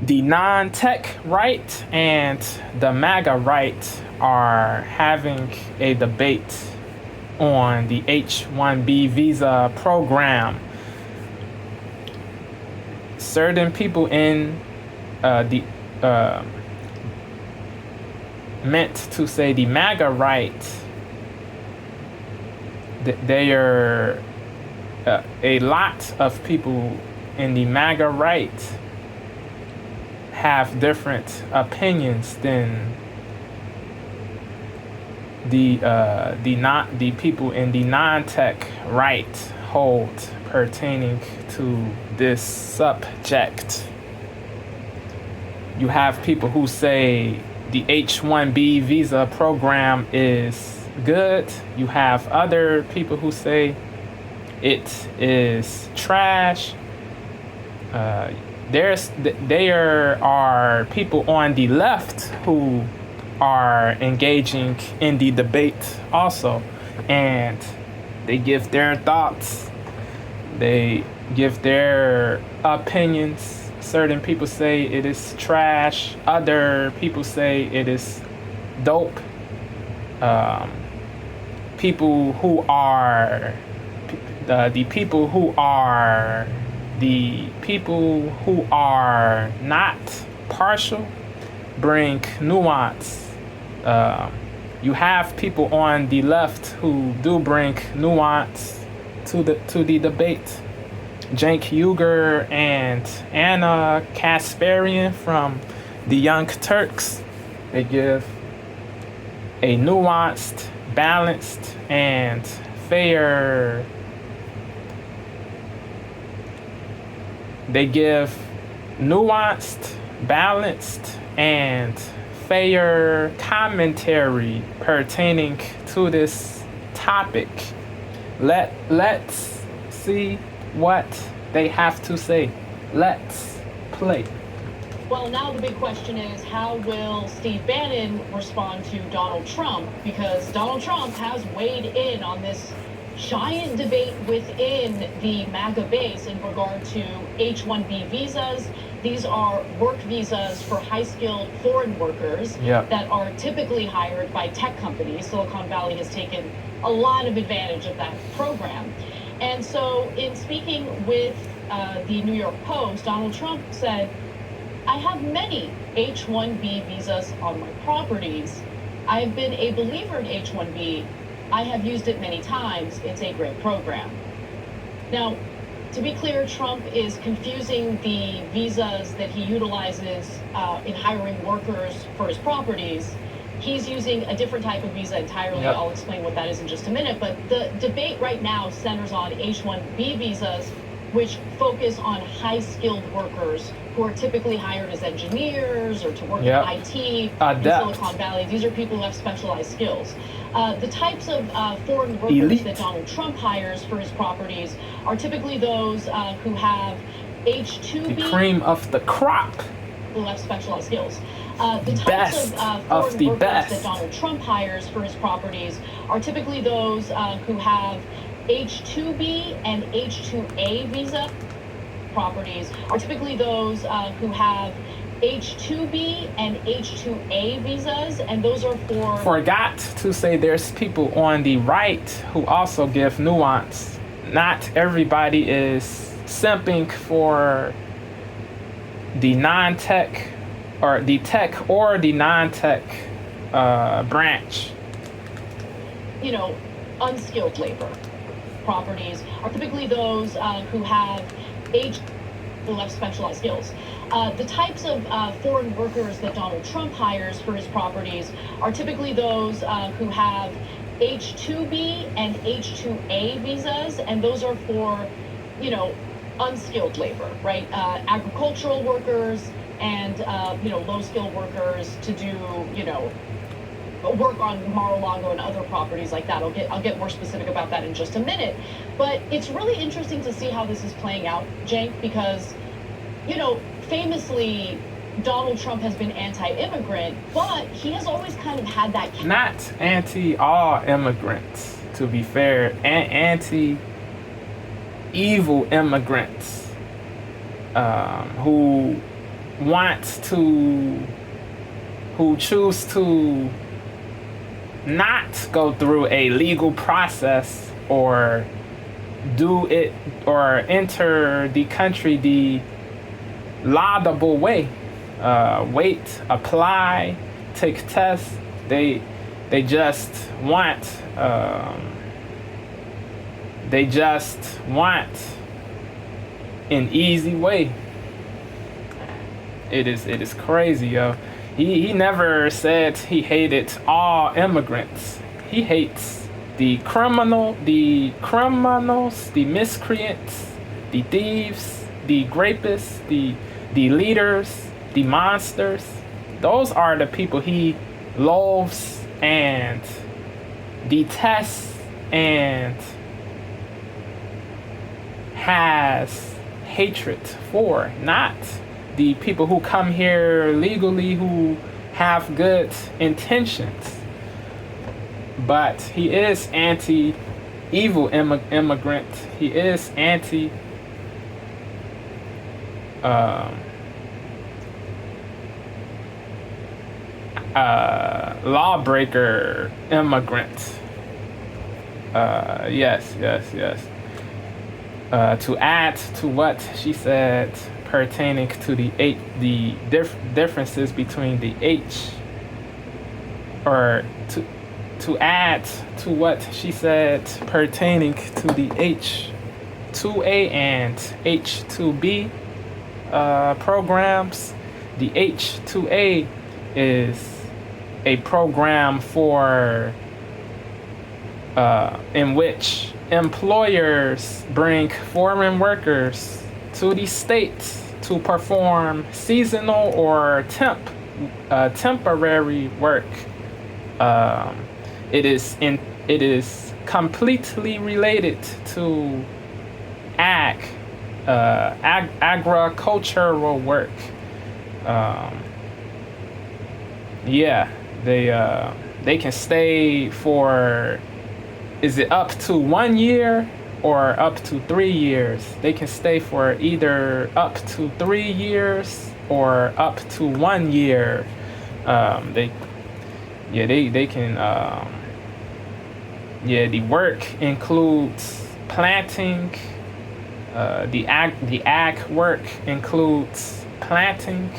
The non-tech right and the MAGA right are having a debate on the H-1B visa program. Certain people in meant to say the MAGA right, they are a lot of people in the MAGA right have different opinions than the people in the non-tech right hold pertaining to this subject. You have people who say the H-1B visa program is good. You have other people who say it is trash. There are people on the left who are engaging in the debate also, and they give their thoughts, they give their opinions. Certain people say it is trash, other people say it is dope. People who are not partial bring nuance. You have people on the left who do bring nuance to the debate. Uygur and Anna Kasparian from the Young Turks, they give a nuanced, balanced, and fair. They give nuanced, balanced, and fair commentary pertaining to this topic. Let's see what they have to say. Let's play. Well, now the big question is, how will Steve Bannon respond to Donald Trump? Because Donald Trump has weighed in on this giant debate within the MAGA base in regard to H-1B visas. These are work visas for high-skilled foreign workers that are typically hired by tech companies. Silicon Valley has taken a lot of advantage of that program. And so in speaking with the New York Post, Donald Trump said, "I have many H-1B visas on my properties. I have been a believer in H-1B. I have used it many times. It's a great program." Now, to be clear, Trump is confusing the visas that he utilizes in hiring workers for his properties. He's using a different type of visa entirely. I'll explain what that is in just a minute. But the debate right now centers on H-1B visas, which focus on high-skilled workers who are typically hired as engineers or to work in IT in Silicon Valley. These are people who have specialized skills. The types of foreign workers that Donald Trump hires for his properties are typically those who have H-2B. The cream of the crop. Who have specialized skills. The types of foreign workers that Donald Trump hires for his properties are typically those who have H-2B and H-2A visa. Properties are typically those who have H-2B and H-2A visas, and those are for... Forgot to say there's people on the right who also give nuance. Not everybody is simping for the non-tech or the tech or the non-tech branch. You know, unskilled labor properties are typically those who have specialized skills. The types of foreign workers that Donald Trump hires for his properties are typically those who have H-2B and H-2A visas, and those are for, you know, unskilled labor, right? Agricultural workers and, you know, low-skilled workers to do, you know, work on Mar-a-Lago and other properties like that. I'll get more specific about that in just a minute. But it's really interesting to see how this is playing out, Cenk, because, you know, famously, Donald Trump has been anti-immigrant, but he has always kind of had that... Not anti-all immigrants, to be fair, and anti-evil immigrants who choose to not go through a legal process or do it or enter the country the laudable way. Wait, apply, take tests. They just want an easy way. It is crazy, yo. He never said he hated all immigrants. He hates the criminals, the miscreants, the thieves, the rapists, the leaders, the monsters. Those are the people he loathes and detests and has hatred for, not the people who come here legally who have good intentions. But he is anti-evil immigrant. He is anti lawbreaker immigrant. Yes. To add to what she said pertaining to the differences between the H, or to add to what she said pertaining to the H-2A and H-2B programs. The H-2A is a program for in which employers bring foreign workers to the states to perform seasonal or temporary work. It is completely related to agricultural work. They can stay for, is it up to 1 year or up to 3 years? They can stay for either up to 3 years or up to 1 year. They can. The work includes planting. The ag work includes planting.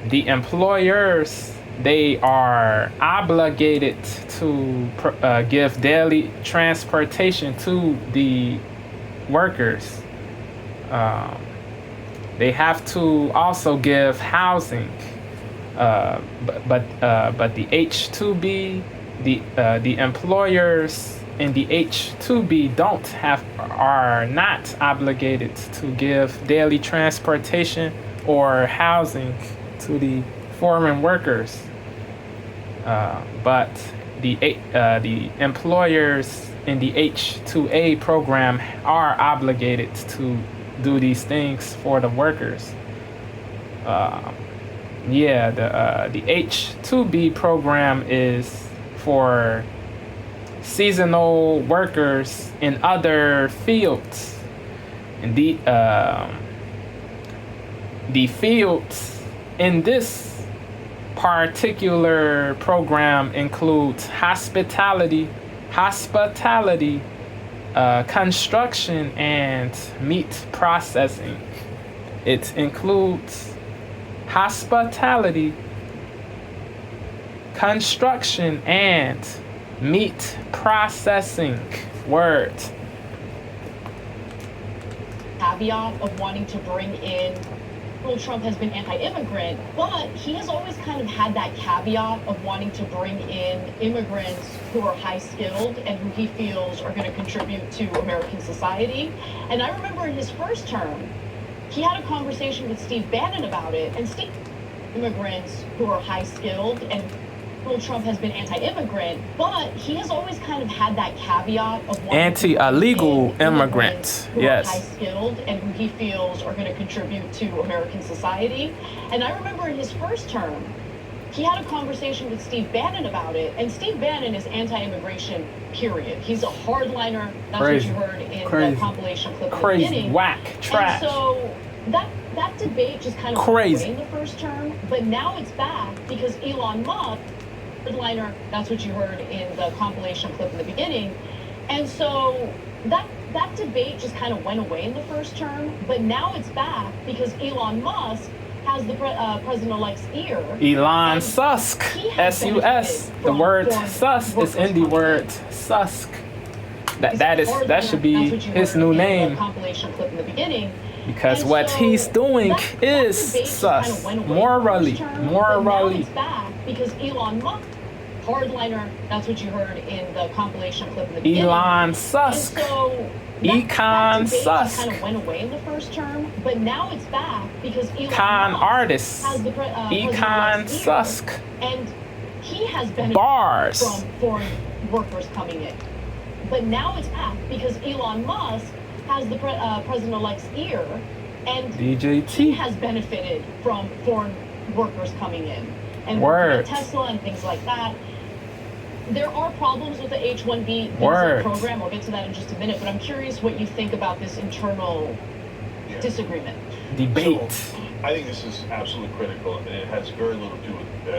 The employers, they are obligated to give daily transportation to the workers. They have to also give housing, but the H-2B, the employers in the H-2B are not obligated to give daily transportation or housing to the foreign workers, but the employers in the H-2A program are obligated to do these things for the workers. The H-2B program is for seasonal workers in other fields. And the fields in this particular program includes hospitality, construction, and meat processing. It includes hospitality, construction, and meat processing. Word. Caveat of wanting to bring in, Donald Trump has been anti-immigrant, but he has always kind of had that caveat of wanting to bring in immigrants who are high-skilled and who he feels are going to contribute to American society. And I remember in his first term, he had a conversation with Steve Bannon about it, and immigrants who are high-skilled, and Donald Trump has been anti-immigrant, but he has always kind of had that caveat of anti-illegal immigrants, who yes, are high-skilled and who he feels are going to contribute to American society. And I remember in his first term, he had a conversation with Steve Bannon about it, and Steve Bannon is anti-immigration, period. He's a hardliner. That's what you heard in the compilation clip at the beginning. Whack, trash. And so that debate just kind of went away in the first term, but now it's back because Elon Musk, hardliner, that's what you heard in the compilation clip in the beginning. And so that debate just kind of went away in the first term, but now it's back because Elon Musk has the president-elect's ear. Elon Susk, S-U-S. The word sus is in the word Susk. That should be his new name. Because what he's doing is sus. Morally. It's back because Elon Musk, hardliner, that's what you heard in the compilation clip in the beginning. Elon Susk. Econ Susk. Kind of went away in the first term, but now it's back because Elon Con Musk artist. has the Econ Susk. And he has benefited Bars. from foreign workers coming in. But now it's back because Elon Musk has the president-elect's ear, and DJT. he has benefited from foreign workers coming in and Word. working at Tesla and things like that. There are problems with the H-1B visa program. I'll get to that in just a minute, but I'm curious what you think about this internal disagreement. Debate. So, I think this is absolutely critical, and it has very little to do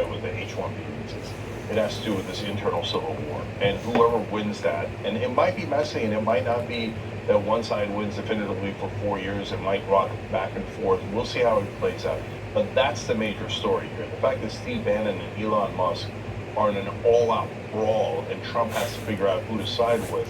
with the H-1B visas. It has to do with this internal civil war, and whoever wins that, and it might be messy, and it might not be that one side wins definitively for 4 years. It might rock back and forth. We'll see how it plays out. But that's the major story here. The fact that Steve Bannon and Elon Musk are in an all-out brawl, and Trump has to figure out who to side with,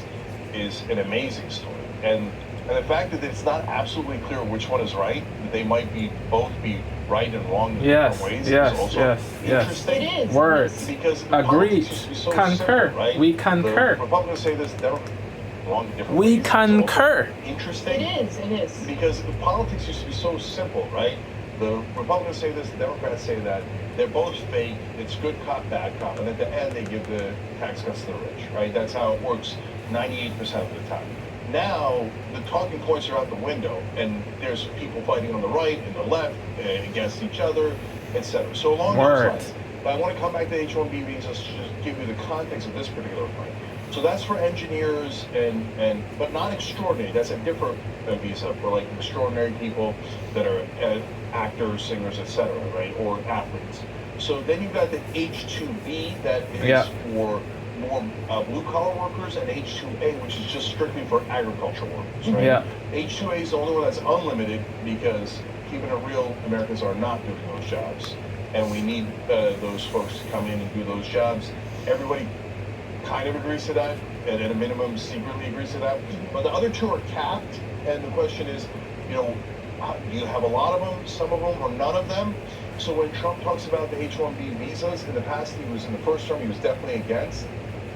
is an amazing story. And the fact that it's not absolutely clear which one is right, that they might both be right and wrong in different ways, is also interesting. It is. Words. Because Agreed. So Concur. simple, right? We concur. The Republicans say this, Democrats wrong in different We ways. concur. Interesting. It is. Because politics used to be so simple, right? The Republicans say this, the Democrats say that. They're both fake. It's good cop, bad cop. And at the end, they give the tax cuts to the rich, right? That's how it works 98% of the time. Now, the talking points are out the window, and there's people fighting on the right and the left against each other, etc. So along those lines, but I want to come back to H-1B visas to just give you the context of this particular point. So that's for engineers but not extraordinary. That's a different visa for like extraordinary people that are actors, singers, etc., right, or athletes. So then you've got the H-2B that is for more blue-collar workers, and H-2A, which is just strictly for agriculture workers, right? Yeah. H-2A is the only one that's unlimited because, keeping it real, Americans are not doing those jobs, and we need those folks to come in and do those jobs. Everybody kind of agrees to that, and at a minimum secretly agrees to that. But the other two are capped, and the question is, do you have a lot of them, some of them, or none of them? So when Trump talks about the H-1B visas, in the past, in the first term, he was definitely against.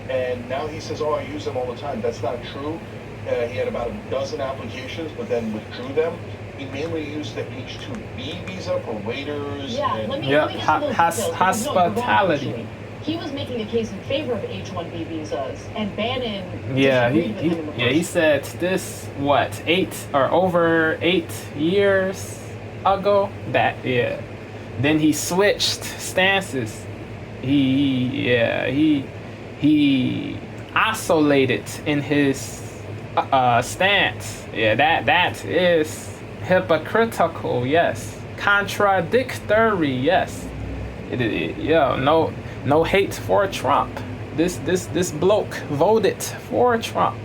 And now he says, I use them all the time. That's not true. He had about a dozen applications, but then withdrew them. He mainly used the H-2B visa for waiters. Let me get some of those details. Hospitality. He was making a case in favor of H-1B visas, and Bannon he said this, over 8 years ago? Then he switched stances. He isolated in his stance. That is hypocritical, yes. Contradictory, yes. No hate for Trump. This bloke voted for Trump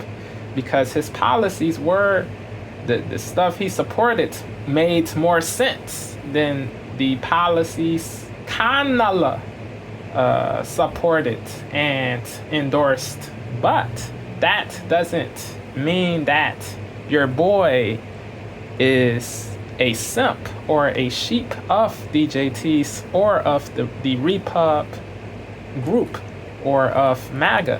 because his policies were the stuff he supported made more sense than the policies Kamala supported and endorsed. But that doesn't mean that your boy is a simp or a sheep of DJTs or of the Repub group or of MAGA.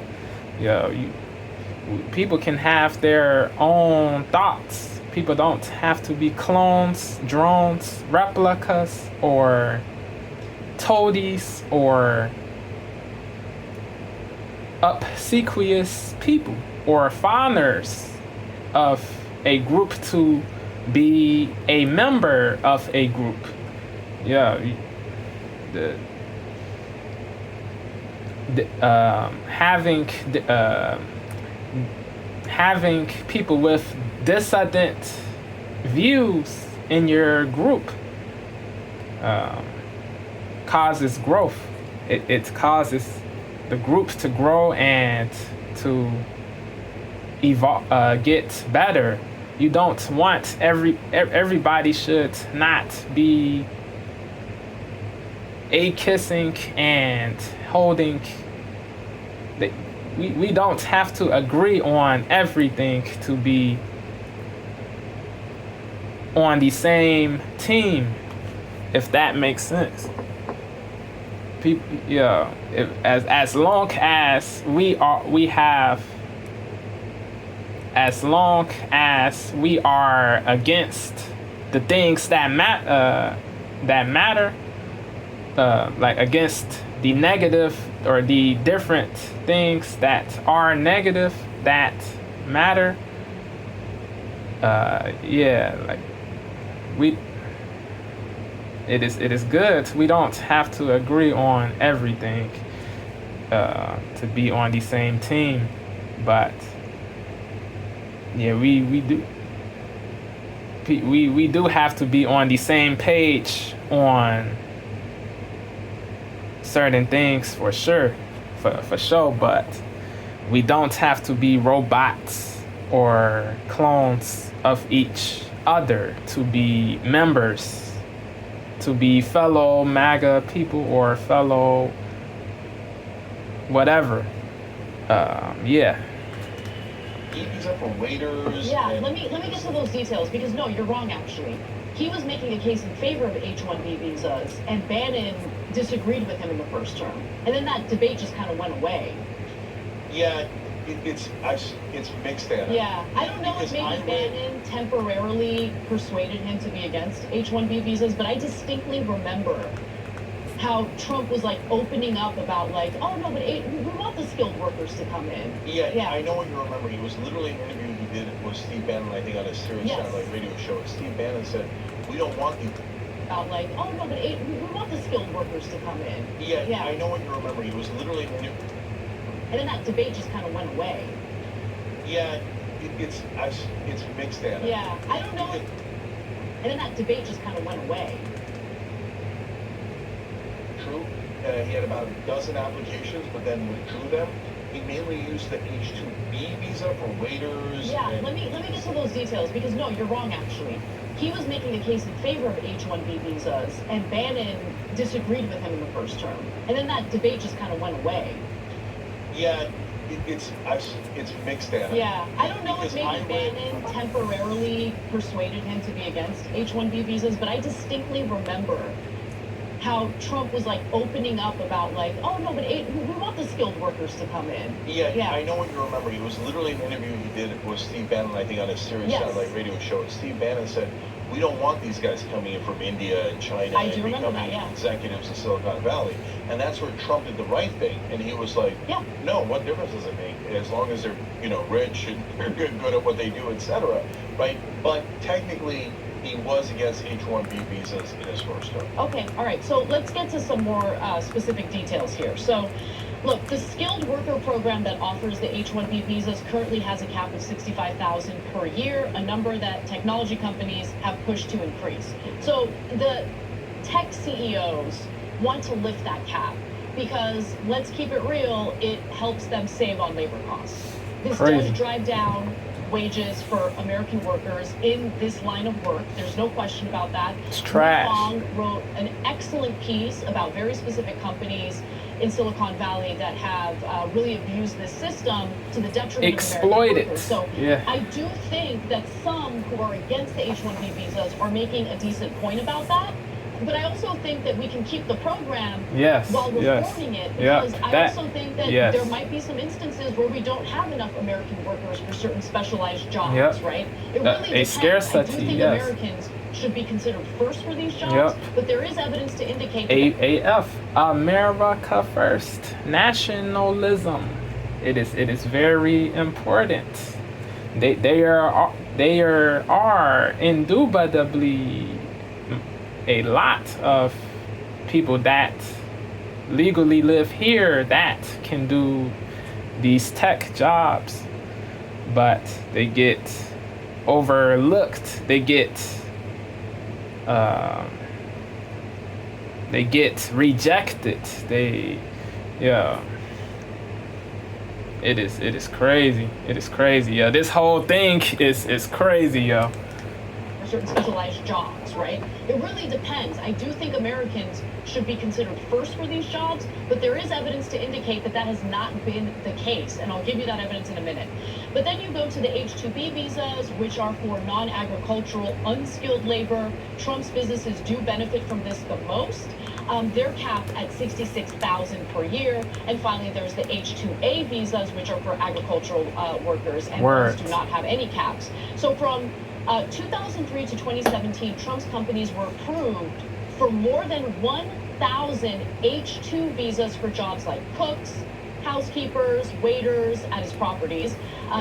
People can have their own thoughts. People don't have to be clones, drones, replicas, or toadies, or obsequious people, or founders of a group to be a member of a group. having people with dissident views in your group causes growth. It causes the groups to grow and to evolve, get better. You don't want everybody should not be kissing and holding. We don't have to agree on everything to be on the same team, if that makes sense. People, yeah, as long as we are against the things that matter, like against the negative or the different things that are negative that matter, like it is good. We don't have to agree on everything to be on the same team, but yeah, we do have to be on the same page on certain things for sure, but we don't have to be robots or clones of each other to be members, to be fellow MAGA people or fellow whatever. He's up for waiters. Yeah, let me get to those details, because no, you're wrong actually. He was making a case in favor of H-1B visas, and Bannon disagreed with him in the first term, and then that debate just kind of went away. Yeah, it's mixed data. Yeah, I don't know if maybe Bannon temporarily persuaded him to be against H-1B visas, but I distinctly remember how Trump was like opening up about like, oh no, but we want the skilled workers to come in. Yeah, I know what you remember. He was literally an interview he did with Steve Bannon, I think, on a Sirius satellite radio show. And Steve Bannon said, we don't want the about like, oh no, but we want the skilled workers to come in. Yeah, I know what you remember. He was literally an interview. And then that debate just kind of went away. Yeah, it's mixed data. Yeah, I don't know. And then that debate just kind of went away. True. He had about a dozen applications, but then withdrew them. He mainly used the H-1B visa for waiters. Yeah, let me get to those details, because no, you're wrong actually. He was making a case in favor of H-1B visas, and Bannon disagreed with him in the first term, and then that debate just kind of went away. Yeah, it's mixed data. Yeah, I don't know if maybe Bannon temporarily persuaded him to be against H-1B visas, but I distinctly remember how Trump was like opening up about like, oh no, but we want the skilled workers to come in. Yeah, I know what you remember. He was literally an interview he did with Steve Bannon, I think, on a Sirius satellite radio show. And Steve Bannon said, we don't want these guys coming in from India and China and becoming executives in Silicon Valley. And that's where Trump did the right thing. And he was like, no, what difference does it make? As long as they're, rich and they're good at what they do, etc. Right? But technically, he was against H-1B visas in his first term. Okay, all right. So let's get to some more specific details here. So, look, the skilled worker program that offers the H-1B visas currently has a cap of $65,000 per year, a number that technology companies have pushed to increase. So the tech CEOs want to lift that cap because, let's keep it real, it helps them save on labor costs. This does drive down wages for American workers in this line of work. There's no question about that. It's trash. Long wrote an excellent piece about very specific companies in Silicon Valley that have really abused this system to the detriment of American workers. So I do think that some who are against the H-1B visas are making a decent point about that. But I also think that we can keep the program while reforming it, because I also think that there might be some instances where we don't have enough American workers for certain specialized jobs, right? It really depends. Scarcity, I do think Americans should be considered first for these jobs, but there is evidence to indicate that America first, nationalism. It is very important. They are indubitably a lot of people that legally live here that can do these tech jobs, but they get overlooked. They get rejected. It is crazy. It is crazy. Yeah, this whole thing is crazy, yo. Certain specialized jobs, right? It really depends. I do think Americans should be considered first for these jobs, but there is evidence to indicate that that has not been the case, and I'll give you that evidence in a minute. But then you go to the H-1B visas, which are for non-agricultural, unskilled labor. Trump's businesses do benefit from this the most. They're capped at $66,000 per year. And finally, there's the H-2A visas, which are for agricultural workers, and those do not have any caps. So from 2003 to 2017, Trump's companies were approved for more than 1,000 H-2 visas for jobs like cooks, housekeepers, waiters at his properties,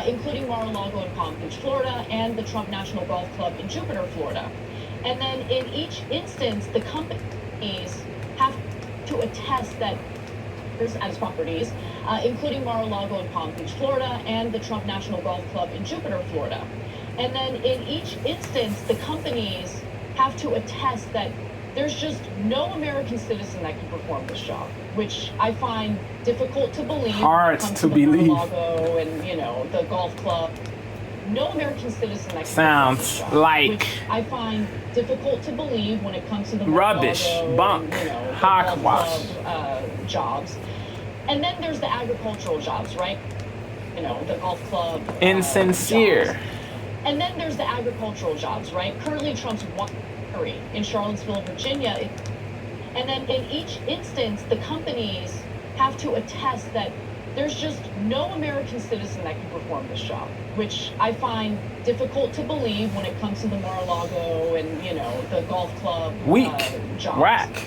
including Mar-a-Lago in Palm Beach, Florida, and the Trump National Golf Club in Jupiter, Florida. And then in each instance, the companies have to attest that at his properties, including Mar-a-Lago in Palm Beach, Florida, and the Trump National Golf Club in Jupiter, Florida. And then in each instance, the companies have to attest that there's just no American citizen that can perform this job, which I find difficult to believe. Hard to believe. Mar-a-Lago and, you know, the golf club. No American citizen that can sounds perform this job, like which I find difficult to believe when it comes to the rubbish, bunk, hogwash jobs. And then there's the agricultural jobs, right? You know, the golf club. Insincere. Jobs. And then there's the agricultural jobs, right? Currently, Trump's winery in Charlottesville, Virginia. And then in each instance, the companies have to attest that there's just no American citizen that can perform this job, which I find difficult to believe when it comes to the Mar-a-Lago and, you know, the golf club jobs. Whack.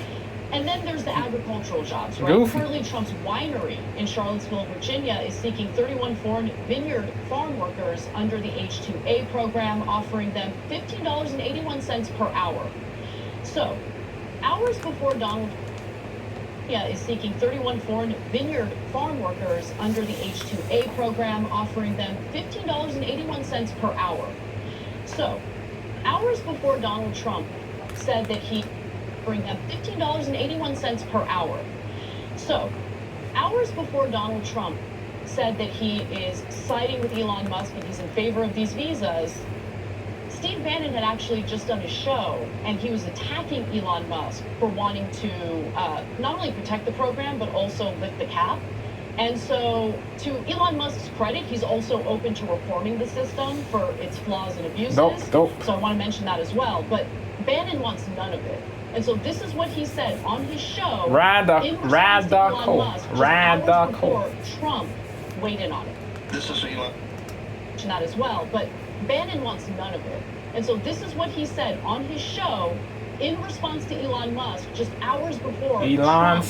And then there's the agricultural jobs, right? Goofy. Currently, Trump's winery in Charlottesville, Virginia is seeking 31 foreign vineyard farm workers under the H-2A program, offering them $15.81 per hour. So, hours before Donald is seeking 31 foreign vineyard farm workers under the H-2A program, offering them $15.81 per hour. So, hours before Donald Trump said that he bring them $15.81 per hour. So, hours before Donald Trump said that he is siding with Elon Musk and he's in favor of these visas, Steve Bannon had actually just done a show, and he was attacking Elon Musk for wanting to not only protect the program, but also lift the cap. And so, to Elon Musk's credit, he's also open to reforming the system for its flaws and abuses. Dope. So I want to mention that as well. But Bannon wants none of it. And so this is what he said on his show. Radical. Trump weighed in on it. This is Elon. That as well. But Bannon wants none of it. And so this is what he said on his show in response to Elon Musk just hours before Trump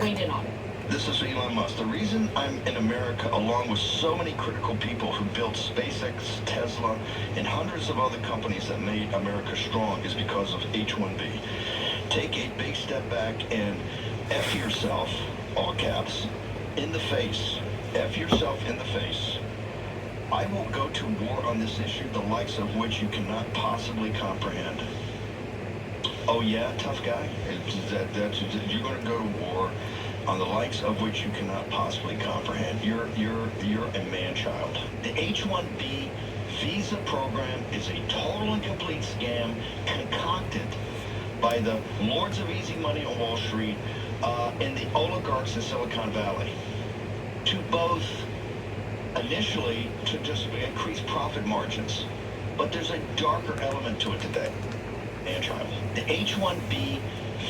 weighed in on it. This is Elon Musk. The reason I'm in America, along with so many critical people who built SpaceX, Tesla, and hundreds of other companies that made America strong, is because of H-1B. Take a big step back and F yourself, all caps, in the face. F yourself in the face. I will go to war on this issue, the likes of which you cannot possibly comprehend. Oh yeah, tough guy? You're going to go to war on the likes of which you cannot possibly comprehend. You're a man-child. The H-1B visa program is a total and complete scam concocted by the lords of easy money on Wall Street and the oligarchs in Silicon Valley to both initially to just increase profit margins. But there's a darker element to it today, man-child. The H-1B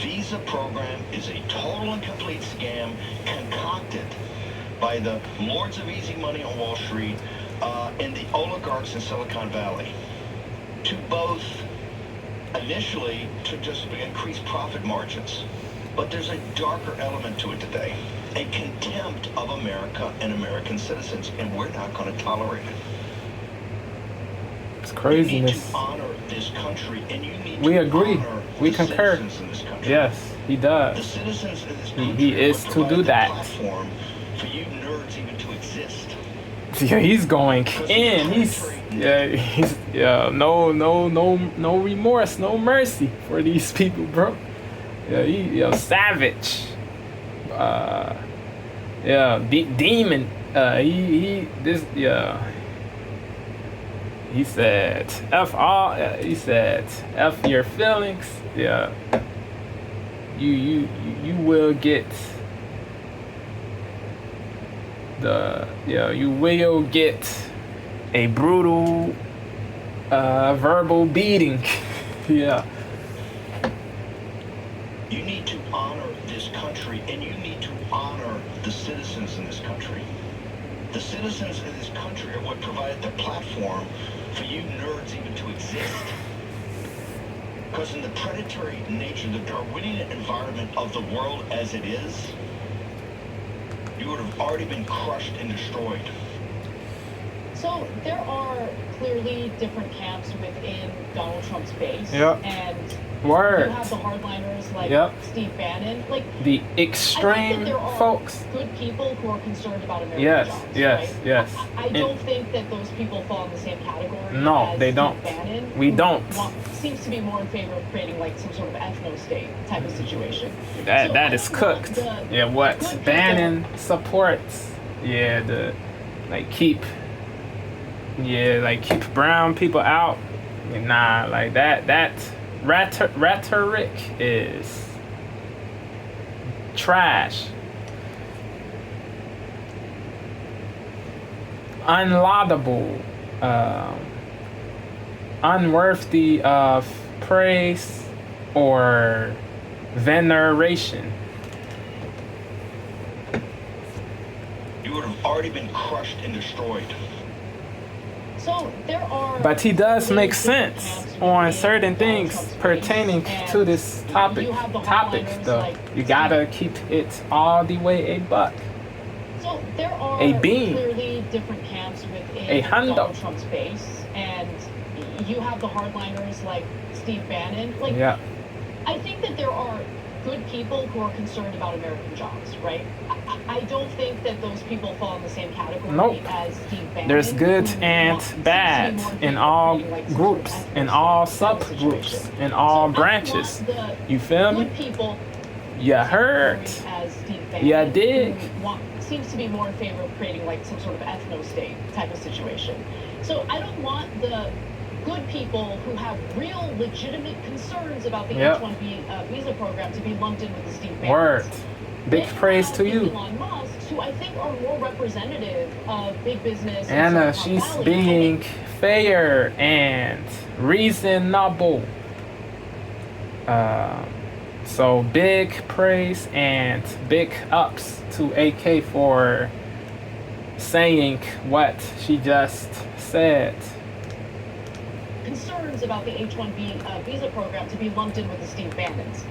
visa program is a total and complete scam concocted by the lords of easy money on Wall Street and the oligarchs in Silicon Valley to both initially to just increase profit margins. But there's a darker element to it today, a contempt of America and American citizens, and we're not going to tolerate it. It's craziness. You need to honor this country, and you need we to agree. honor We the concur. citizens in this country. Yes. He The does. citizens in this He country is would to provide do the that. platform for you nerds even to exist. Yeah, he's going in. No remorse, no mercy for these people, bro. Yeah, savage. Demon. He said, F all. He said, F your feelings. Yeah. You will get you will get a brutal verbal beating. Yeah. You need to honor this country, and you need to honor the citizens in this country. The citizens in this country are what provide the platform for you nerds even to exist. Because in the predatory nature, the Darwinian environment of the world as it is, you would have already been crushed and destroyed. So there are clearly different camps within Donald Trump's base. Yep. And Word. you have the hardliners like Yep. Steve Bannon. Like The I think extreme that there are folks. good people who are concerned about American Yes, jobs. yes, right? yes. I don't think that those people fall in the same category. No, as they Steve don't. Bannon, We who don't. Seems to be more in favor of creating like some sort of ethno-state type of situation. That So that I is don't want cooked. the Yeah, what good people- Bannon supports. Yeah, keep brown people out. Nah, like that rhetoric is trash. Unlaudable, unworthy of praise or veneration. You would have already been crushed and destroyed. So there are. But he does really make different sense camps on within certain Donald things Trump's base, pertaining and to this topic. you have the Topics hardliners though. like You gotta keep it all the way a buck. So there are A bean. clearly different camps within A hundo. Donald Trump's base, and you have the hardliners like Steve Bannon. Like, Yeah. I think that there are good people who are concerned about American jobs, right? I don't think that those people fall in the same category Nope. as Steve Bannon. There's good who and seems to be bad more in favor of all creating, like, some groups, sort of in all ethno-state type of subgroups, situation. in all So branches. I want the You feel me? good people You heard. as Steve Bannon, Yeah, dig. who seems to be more in favor of creating like some sort of ethno-state type of situation. So I don't want the good people who have real legitimate concerns about the Yep. H-1B visa program to be lumped in with the Steve Bannons. Word. Big Then praise have to the you. Elon Musk, who I think are more representative of big business. in Anna, Silicon she's Valley. being fair and reasonable. So big praise and big ups to AK for saying what she just said. Concerns about the H-1B visa program to be lumped in with the Steve Bannons.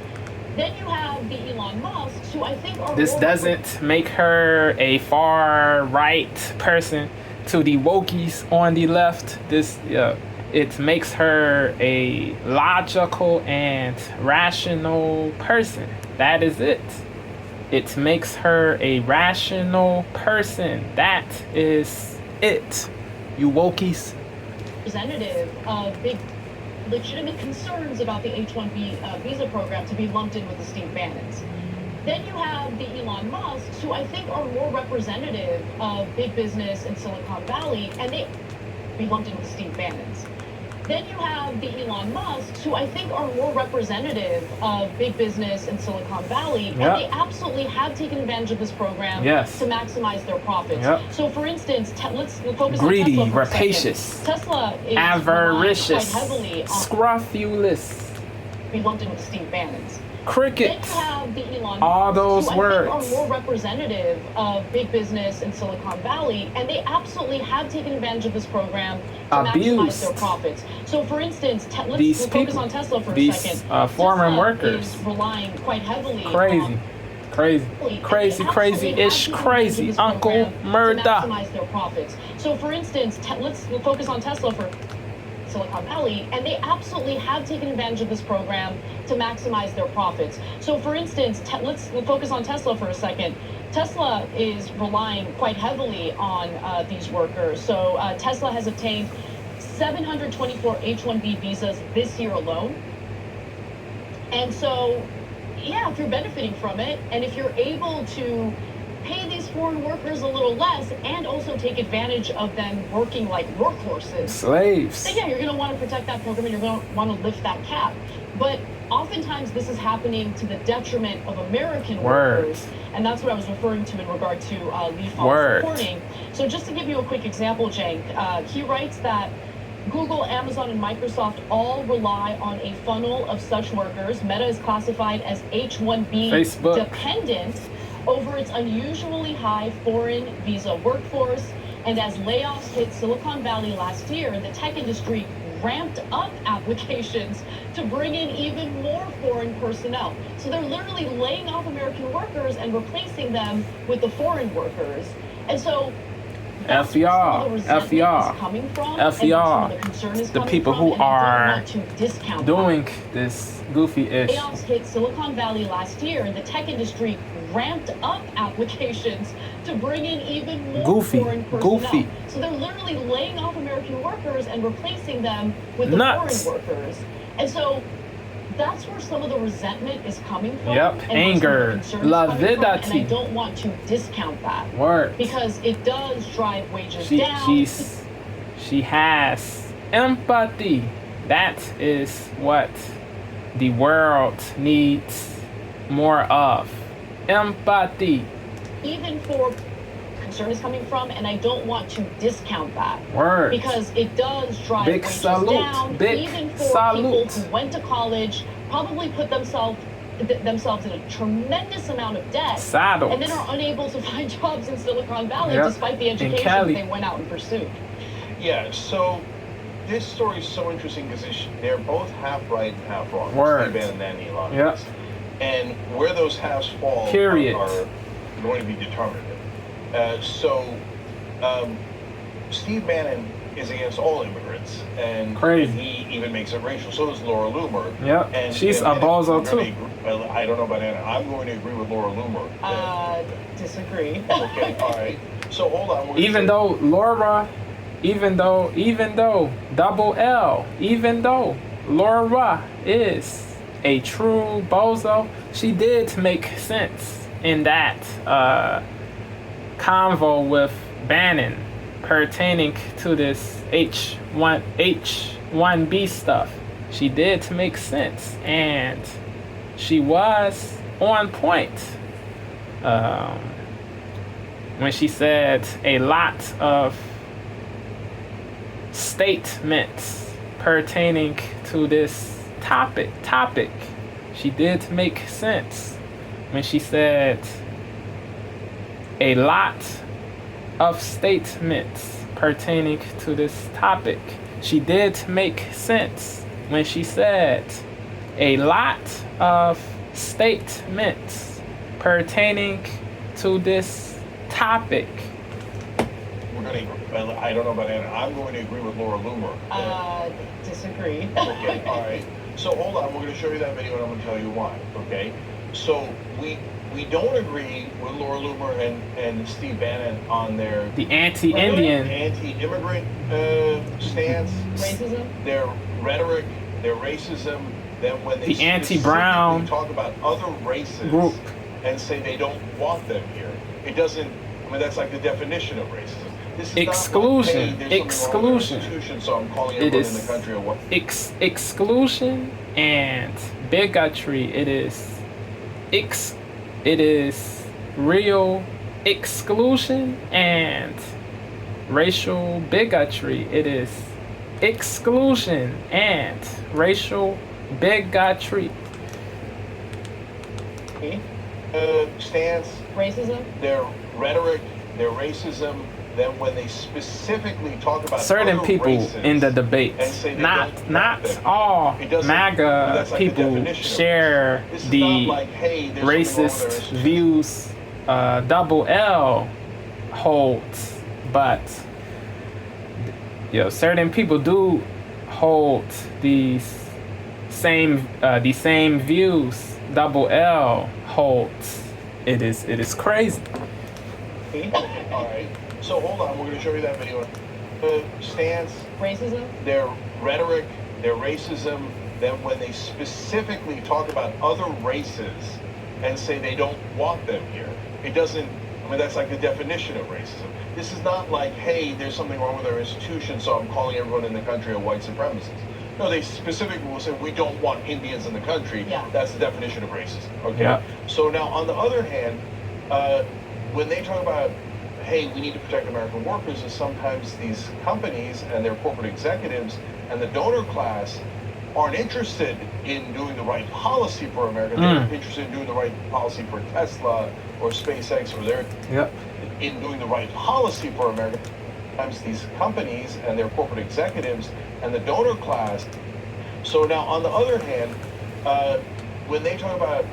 Then you have the Elon Musk, who I think are This more doesn't make her a far right person to the wokies on the left. It makes her a logical and rational person. That is it. It makes her a rational person. That is it. You wokies. representative of big legitimate concerns about the H-1B visa program to be lumped in with the Steve Bannons. Then you have the Elon Musk, who I think are more representative of big business in Silicon Valley, and they be lumped in with the Steve Bannons. Then you have the Elon Musk, who I think are more representative of big business in Silicon Valley, and Yep. they absolutely have taken advantage of this program Yes. to maximize their profits. Yep. So, for instance, let's focus Greedy, on Tesla for a second. rapacious, Tesla is avaricious, quite heavily on scrofulous, be lumped in with Steve Bannons. Then cricket. you have the Elon All Musk, those who I words. think are more representative of big business in Silicon Valley, and they absolutely have taken advantage of this program to maximize Abused. their profits. So, for instance, These let's focus people, on Tesla for a these, second. foreign Tesla workers. is relying quite heavily Crazy. on Crazy, crazy-ish, crazy, Uncle to Murda. maximize their profits. So, for instance, let's focus on Tesla for Silicon Valley, and they absolutely have taken advantage of this program to maximize their profits. So for instance, let's focus on Tesla for a second. Tesla is relying quite heavily on these workers. So Tesla has obtained 724 H-1B visas this year alone. And so, yeah, if you're benefiting from it, and if you're able to pay these foreign workers a little less and also take advantage of them working like workhorses. Slaves. Then yeah, you're going to want to protect that program and you're going to want to lift that cap. But oftentimes this is happening to the detriment of American workers. And that's what I was referring to in regard to Lee Fong's reporting. So just to give you a quick example, Cenk, he writes that Google, Amazon, and Microsoft all rely on a funnel of such workers. Meta is classified as H-1B dependent over its unusually high foreign visa workforce. And as layoffs hit Silicon Valley last year, the tech industry ramped up applications to bring in even more foreign personnel. So they're literally laying off American workers and replacing them with the foreign workers. And so FER, the people who are doing this goofy-ish. Layoffs hit Silicon Valley last year, and the tech industry ramped up applications to bring in even more foreign personnel. So they're literally laying off American workers and replacing them with the foreign workers. And so that's where some of the resentment is coming from. Yep, anger, lavidity. And I don't want to discount that. Word. Because it does drive wages down. She has empathy. That is what the world needs more of. Empathy. Even for concern is coming from, and I don't want to discount that. Word. Because it does drive Big wages salute. down. Big even for salute. people who went to college, probably put themselves in a tremendous amount of debt, Saddled. and then are unable to find jobs in Silicon Valley despite the education they went out and pursued. Yeah, so this story is so interesting because they're both half right and half wrong. Word. Steve Bannon and Elon Yep. Musk. And where those halves fall are going to be determinative. Steve Bannon is against all immigrants, and he even makes it racial. So does Laura Loomer. Yep, and she's a bozo too. I don't know about Anna. I'm going to agree with Laura Loomer. Disagree. Okay, all right. So hold on. Even though Laura is a true bozo, she did make sense in that convo with Bannon pertaining to this H-1B stuff. She did make sense, and she was on point when she said a lot of statements pertaining to this topic. She did make sense when she said a lot of statements pertaining to this topic. She did make sense when she said a lot of statements pertaining to this topic. I don't know about Anna. I'm going to agree with Laura Loomer. Disagree. Okay, all right. So hold on. We're going to show you that video, and I'm going to tell you why. Okay. So we don't agree with Laura Loomer and Steve Bannon on their anti-Indian, anti-immigrant stance, racism, their rhetoric, their racism. Then when they anti-brown talk about other races group and say they don't want them here, it doesn't. I mean, that's like the definition of racism. This is exclusion. Not like, hey, exclusion. So I'm calling everyone in the country a what? Exclusion and bigotry. It is real exclusion and racial bigotry. It is exclusion and racial bigotry. Stance, racism, their rhetoric, their racism. Then when they specifically talk about certain people in the debate, not all MAGA people share the racist views Double L holds, but certain people do hold the same views Double L holds. It is crazy. All right. So hold on, we're going to show you that video. The stance, Racism? their rhetoric, their racism. Then when they specifically talk about other races and say they don't want them here, it doesn't. I mean, that's like the definition of racism. This is not like, hey, there's something wrong with our institution, so I'm calling everyone in the country a white supremacist. No, they specifically will say we don't want Indians in the country. Yeah. That's the definition of racism. Okay. Yeah. So now, on the other hand, when they talk about, hey, we need to protect American workers, is sometimes these companies and their corporate executives and the donor class aren't interested in doing the right policy for America. They're interested in doing the right policy for Tesla or SpaceX, or they're in doing the right policy for America. Sometimes these companies and their corporate executives and the donor class. So now, on the other hand, when they talk about,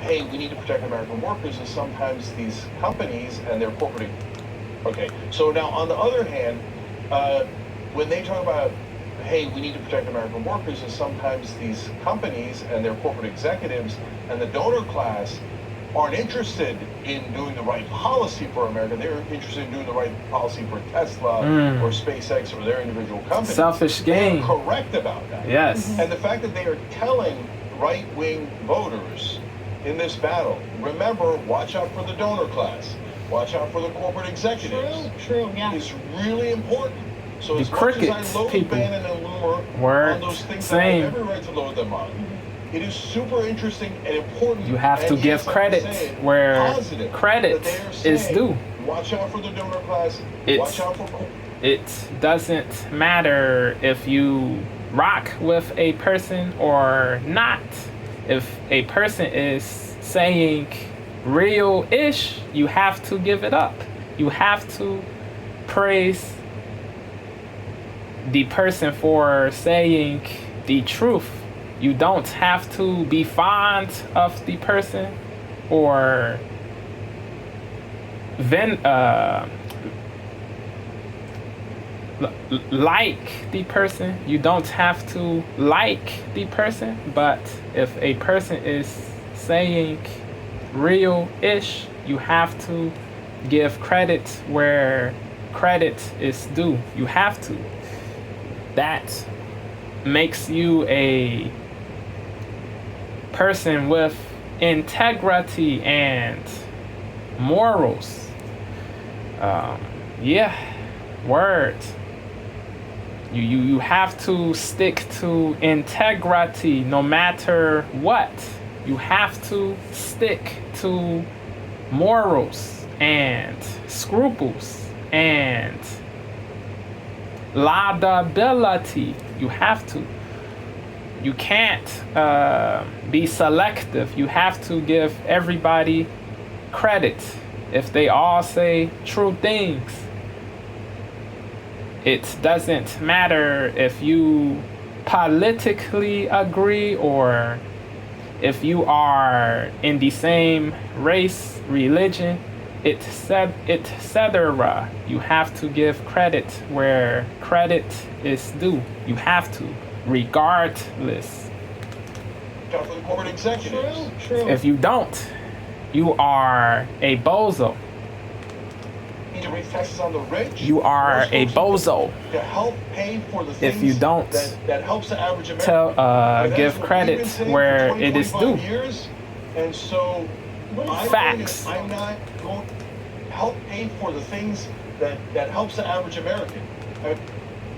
hey, we need to protect American workers, is sometimes these companies and their corporate. Okay. So now, on the other hand, when they talk about, hey, we need to protect American workers, is sometimes these companies and their corporate executives and the donor class aren't interested in doing the right policy for America. They're interested in doing the right policy for Tesla or SpaceX or their individual companies. Selfish gain. They're correct about that. Yes. And the fact that they are telling right-wing voters in this battle, remember, watch out for the donor class, watch out for the corporate executives. True, yeah. Is really important. So The as much as I crickets load people Bannon and Loomer weren't on those things same. that I have every right to load them on, it is super interesting and important. You have to and give yes, credit I'm saying where positive credit that they are is saying, due. Watch out for the donor class. Watch out for. It doesn't matter if you rock with a person or not. If a person is saying real-ish, you have to give it up. You have to praise the person for saying the truth. You don't have to be fond of the person or like the person. You don't have to like the person, but if a person is saying real-ish, you have to give credit where credit is due. You have to. That makes you a person with integrity and morals. Word. You have to stick to integrity no matter what. You have to stick to morals and scruples and liability. You have to. You can't be selective. You have to give everybody credit if they all say true things. It doesn't matter if you politically agree or if you are in the same race, religion, etc. You have to give credit where credit is due. You have to, regardless. For the corporate executives. True. If you don't, you are a bozo. Need to raise taxes on the rich. You are a bozo. To help pay for the things If you don't that helps the average American. give credit where it is due. Years, and so Facts. I'm not going to help pay for the things that helps the average American. I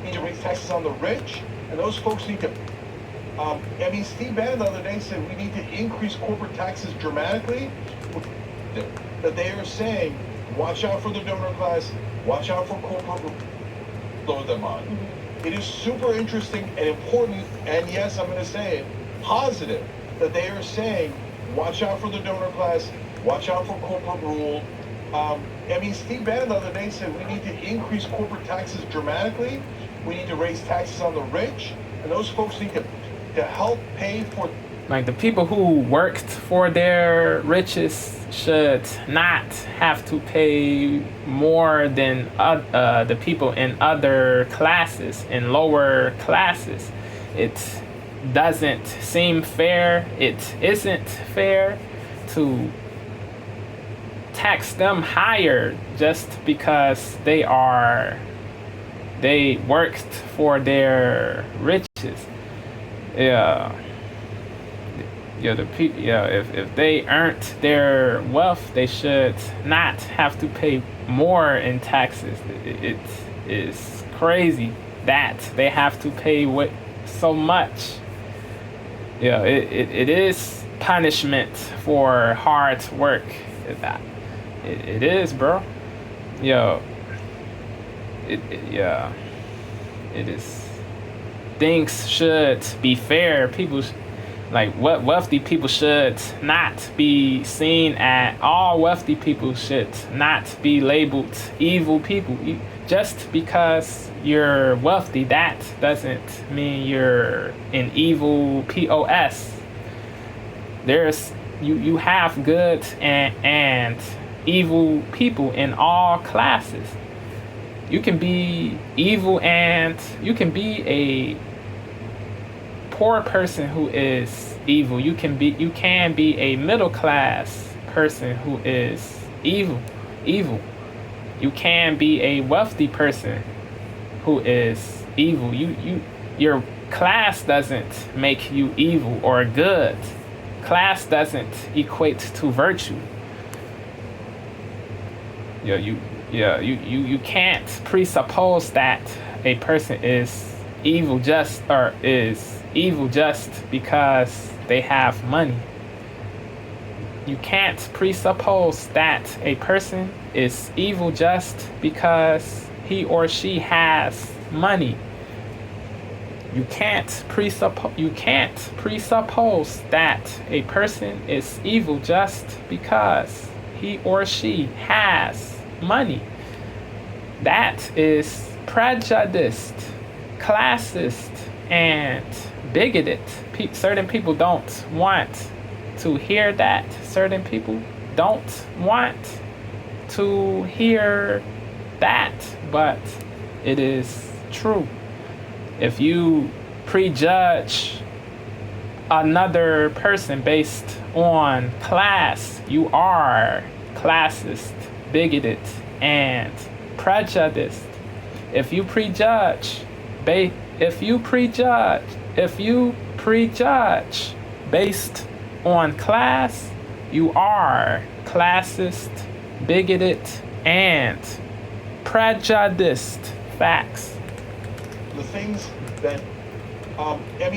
need to raise taxes on the rich, and those folks need to. Steve Bannon the other day said we need to increase corporate taxes dramatically. That they are saying, watch out for the donor class, watch out for corporate, load them on. It is super interesting and important, and yes, I'm going to say it, positive, that they are saying, watch out for the donor class, watch out for corporate rule. Steve Bannon the other day said we need to increase corporate taxes dramatically. We need to raise taxes on the rich, and those folks need to help pay for. Like the people who worked for their riches should not have to pay more than the people in other classes, in lower classes. it doesn't seem fair. It isn't fair to tax them higher just because they worked for their riches. Yeah. If they earned their wealth, they should not have to pay more in taxes. It is crazy that they have to pay so much. It is punishment for hard work. It is, bro. It is. Things should be fair. Wealthy people should not be seen at all. Wealthy people should not be labeled evil people. Just because you're wealthy, that doesn't mean you're an evil POS. You have good and evil people in all classes. You can be evil and you can be a poor person who is evil. You can be a middle class person who is evil. You can be a wealthy person who is evil. Your class doesn't make you evil or good. Class doesn't equate to virtue. You can't presuppose that a person is evil just because they have money. You can't presuppose that a person is evil just because he or she has money. You can't presuppose that a person is evil just because he or she has money. That is prejudiced, classist, and bigoted. Certain people don't want to hear that. Certain people don't want to hear that, but it is true. If you prejudge another person based on class, you are classist, bigoted, and prejudiced. If you prejudge based on class, you are classist, bigoted, and prejudiced. Facts. The things that,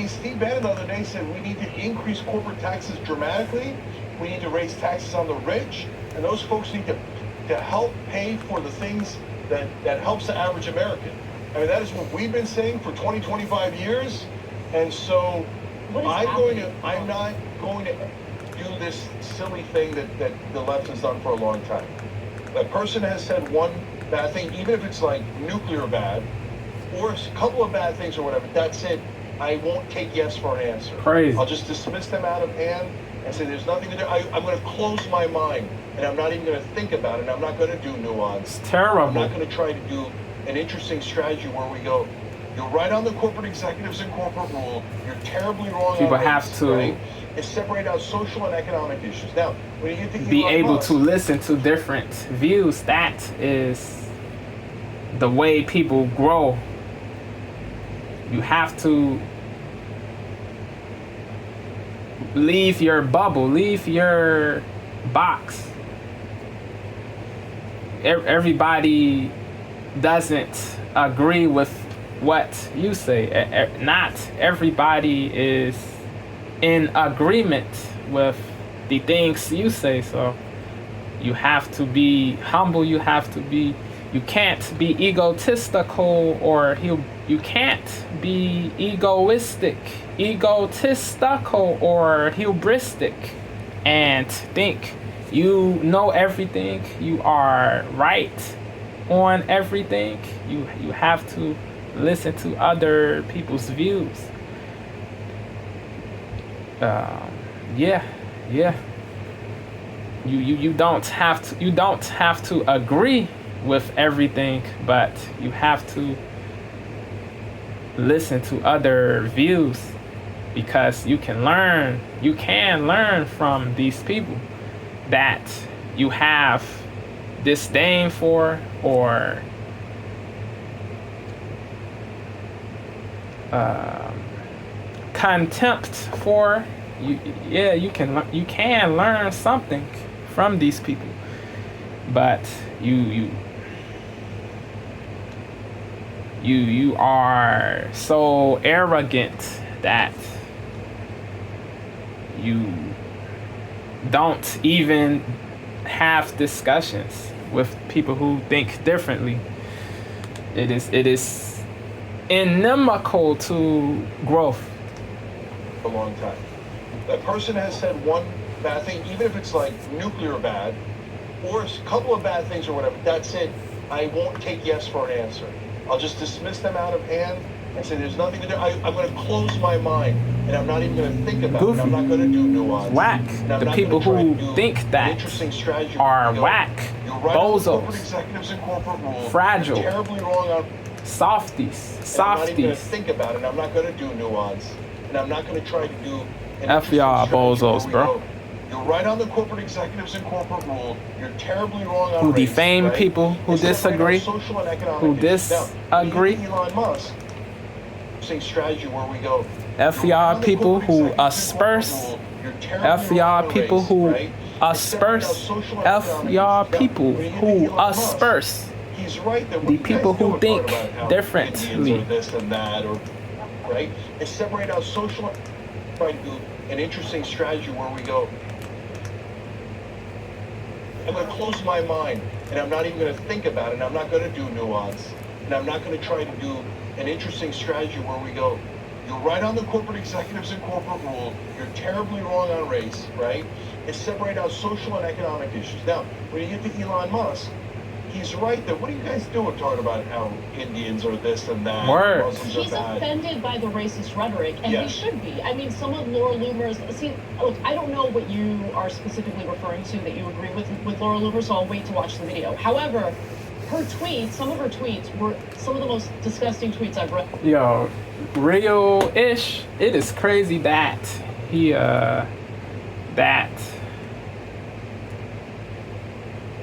Steve Bannon the other day said we need to increase corporate taxes dramatically. We need to raise taxes on the rich, and those folks need to help pay for the things that helps the average American. That is what we've been saying for 25 years, and so I'm not going to do this silly thing that the left has done for a long time. A person has said one bad thing, even if it's like nuclear bad, or a couple of bad things or whatever, that's it. I won't take yes for an answer. Crazy. I'll just dismiss them out of hand and say there's nothing to do. I'm going to close my mind, and I'm not even going to think about it. I'm not going to do nuance. It's terrible. I'm not going to try to do an interesting strategy where we go, you're right on the corporate executives and corporate rule, you're terribly wrong People on have race, to right? It's separate out social and economic issues. Now, when you get to be Elon able Musk, to listen to different views. That is the way people grow. You have to leave your bubble, leave your box. Everybody doesn't agree with what you say. Not everybody is in agreement with the things you say, so you have to be humble. You can't be egotistical, or you can't be egotistical or hubristic and think you know everything, you are right on everything. You have to listen to other people's views. You don't have to agree with everything, but you have to listen to other views, because you can learn from these people that you have disdain for, or contempt for. You can learn something from these people, but you are so arrogant that you don't even have discussions with people who think differently. It is inimical to growth. A long time. That person has said one bad thing, even if it's like nuclear bad, or a couple of bad things or whatever, that's it. I won't take yes for an answer. I'll just dismiss them out of hand and say there's nothing to do. I'm going to close my mind, and I'm not even going to think about it. I'm not going to do nuance. Whack. The people who think that are whack, bozos, fragile, terribly wrong on softies. I'm not even going to think about it. I'm not going to do nuance, and I'm not going to try to do. F y'all bozos, bro. You're right on the corporate executives and corporate rule. You're terribly wrong on who race, defame right? people who disagree, who disagree. Elon Musk saying strategy where we go. F y'all people who asperse. F y'all people who asperse. F y'all people who asperse. He's right. The people who think differently. This and that, or right? And separate out social. Try to do an interesting strategy where we go. I'm going to close my mind, and I'm not even going to think about it, and I'm not going to do nuance, and I'm not going to try to do an interesting strategy where we go. You're right on the corporate executives and corporate rule. You're terribly wrong on race, right? And separate out social and economic issues. Now, when you get to Elon Musk, he's right there. What are you guys doing talking about how Indians are this and that? Word. He's offended by the racist rhetoric, and he should be. I mean, some of Laura Loomer's... See, look, I don't know what you are specifically referring to that you agree with Laura Loomer, so I'll wait to watch the video. However, her tweets, some of her tweets were some of the most disgusting tweets I've read. Yo, real-ish, it is crazy that he, that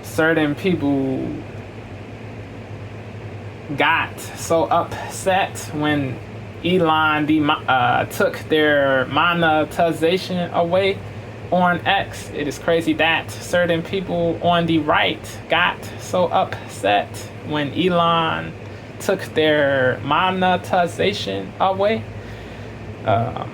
certain people got so upset when Elon took their monetization away on X. It is crazy that certain people on the right got so upset when Elon took their monetization away.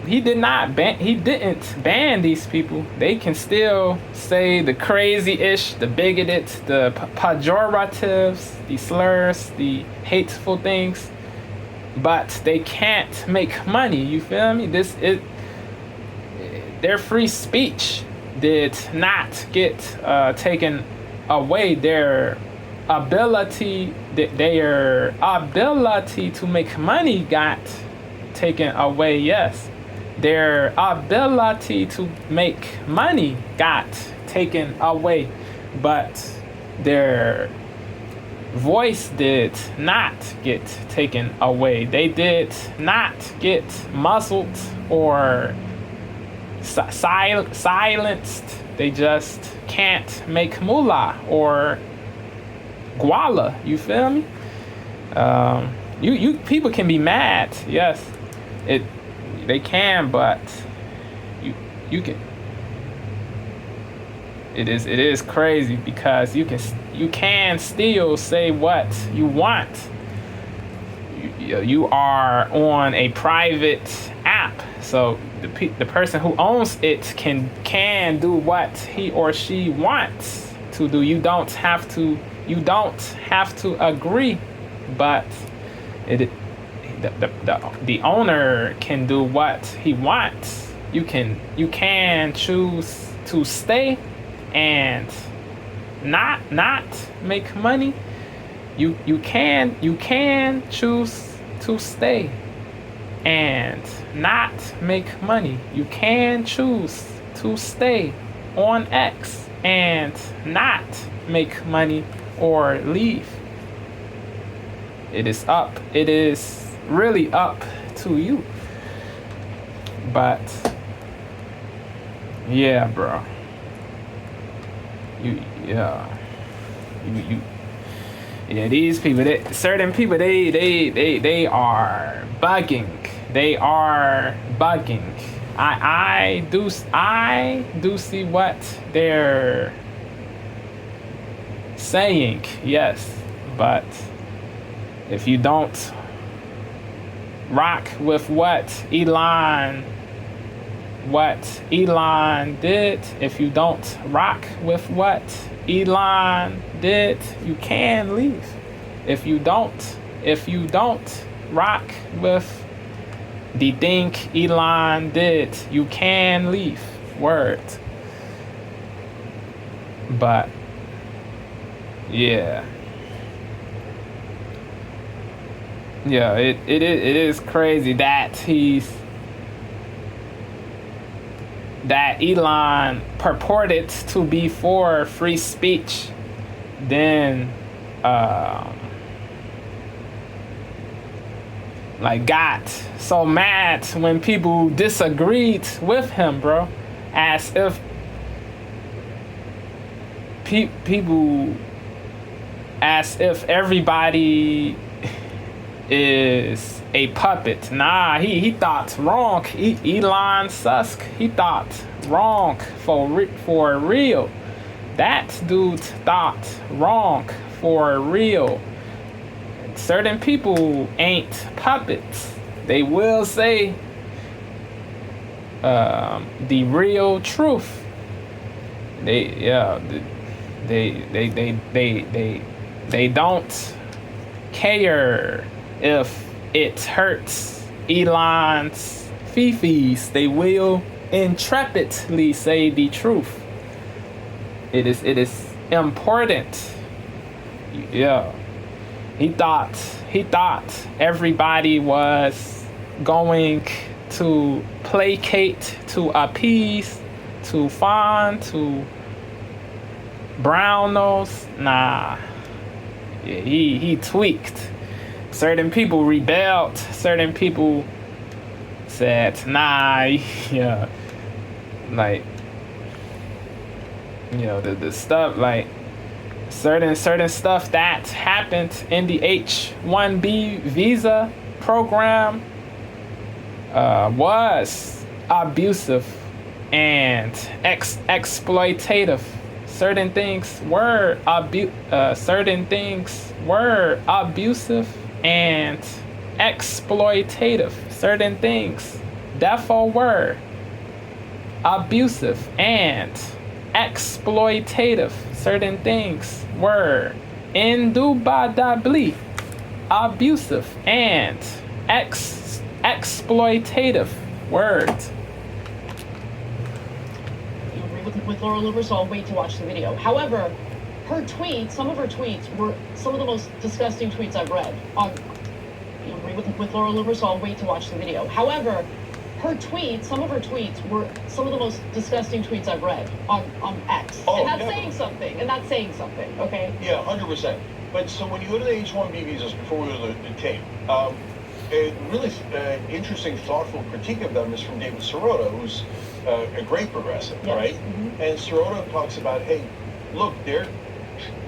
He didn't ban these people. They can still say the crazy-ish, the bigoted, the pejoratives, the slurs, the hateful things, but they can't make money. You feel me? Their free speech did not get taken away. Their ability to make money got taken away, yes. Their ability to make money got taken away, but their voice did not get taken away. They did not get muzzled or silenced. They just can't make moolah or guala. You feel me? You people can be mad, yes. They can, but you can. It is crazy because you can still say what you want. You are on a private app, so the person who owns it can do what he or she wants to do. You don't have to agree, but the owner can do what he wants. You can choose to stay and not make money. You can choose to stay and not make money. You can choose to stay on X and not make money or leave. It is up. It is really up to you. But yeah, bro. Yeah, these people, certain people, they are bugging. They are bugging. I do see what they're saying, yes, but if you don't rock with what Elon did, if you don't rock with what Elon did, you can leave. If you don't rock with the thing Elon did, you can leave. Word. But yeah, it is crazy that Elon purported to be for free speech, then like got so mad when people disagreed with him, bro, as if everybody is a puppet. Nah, he thought wrong. Elon Musk, he thought wrong for real. That dude thought wrong for real. Certain people ain't puppets. They will say the real truth. They don't care if it hurts Elon's fifis. They will intrepidly say the truth. It is important. Yeah. He thought everybody was going to placate, to appease, to fawn, to brown nose. Nah. Yeah, he tweaked. Certain people rebelled. Certain people said, nah, yeah. Like, you know, the stuff, like, certain stuff that happened in the H-1B visa program was abusive and exploitative. Certain things were abusive and exploitative. Certain things therefore were abusive and exploitative. Certain things were indubitably abusive and exploitative. Word. You agree with Laura Luber, so I'll wait to watch the video. However, some of her tweets were some of the most disgusting tweets I've read. You agree with Laura Luber, so I'll wait to watch the video. However, some of her tweets were some of the most disgusting tweets I've read on X. Oh, and that's saying something. Okay? Yeah, 100%. But so when you go to the H-1B visas, before we go to the tape, a really interesting, thoughtful critique of them is from David Sirota, who's a great progressive, yes. Right? Mm-hmm. And Sirota talks about, hey, look, they're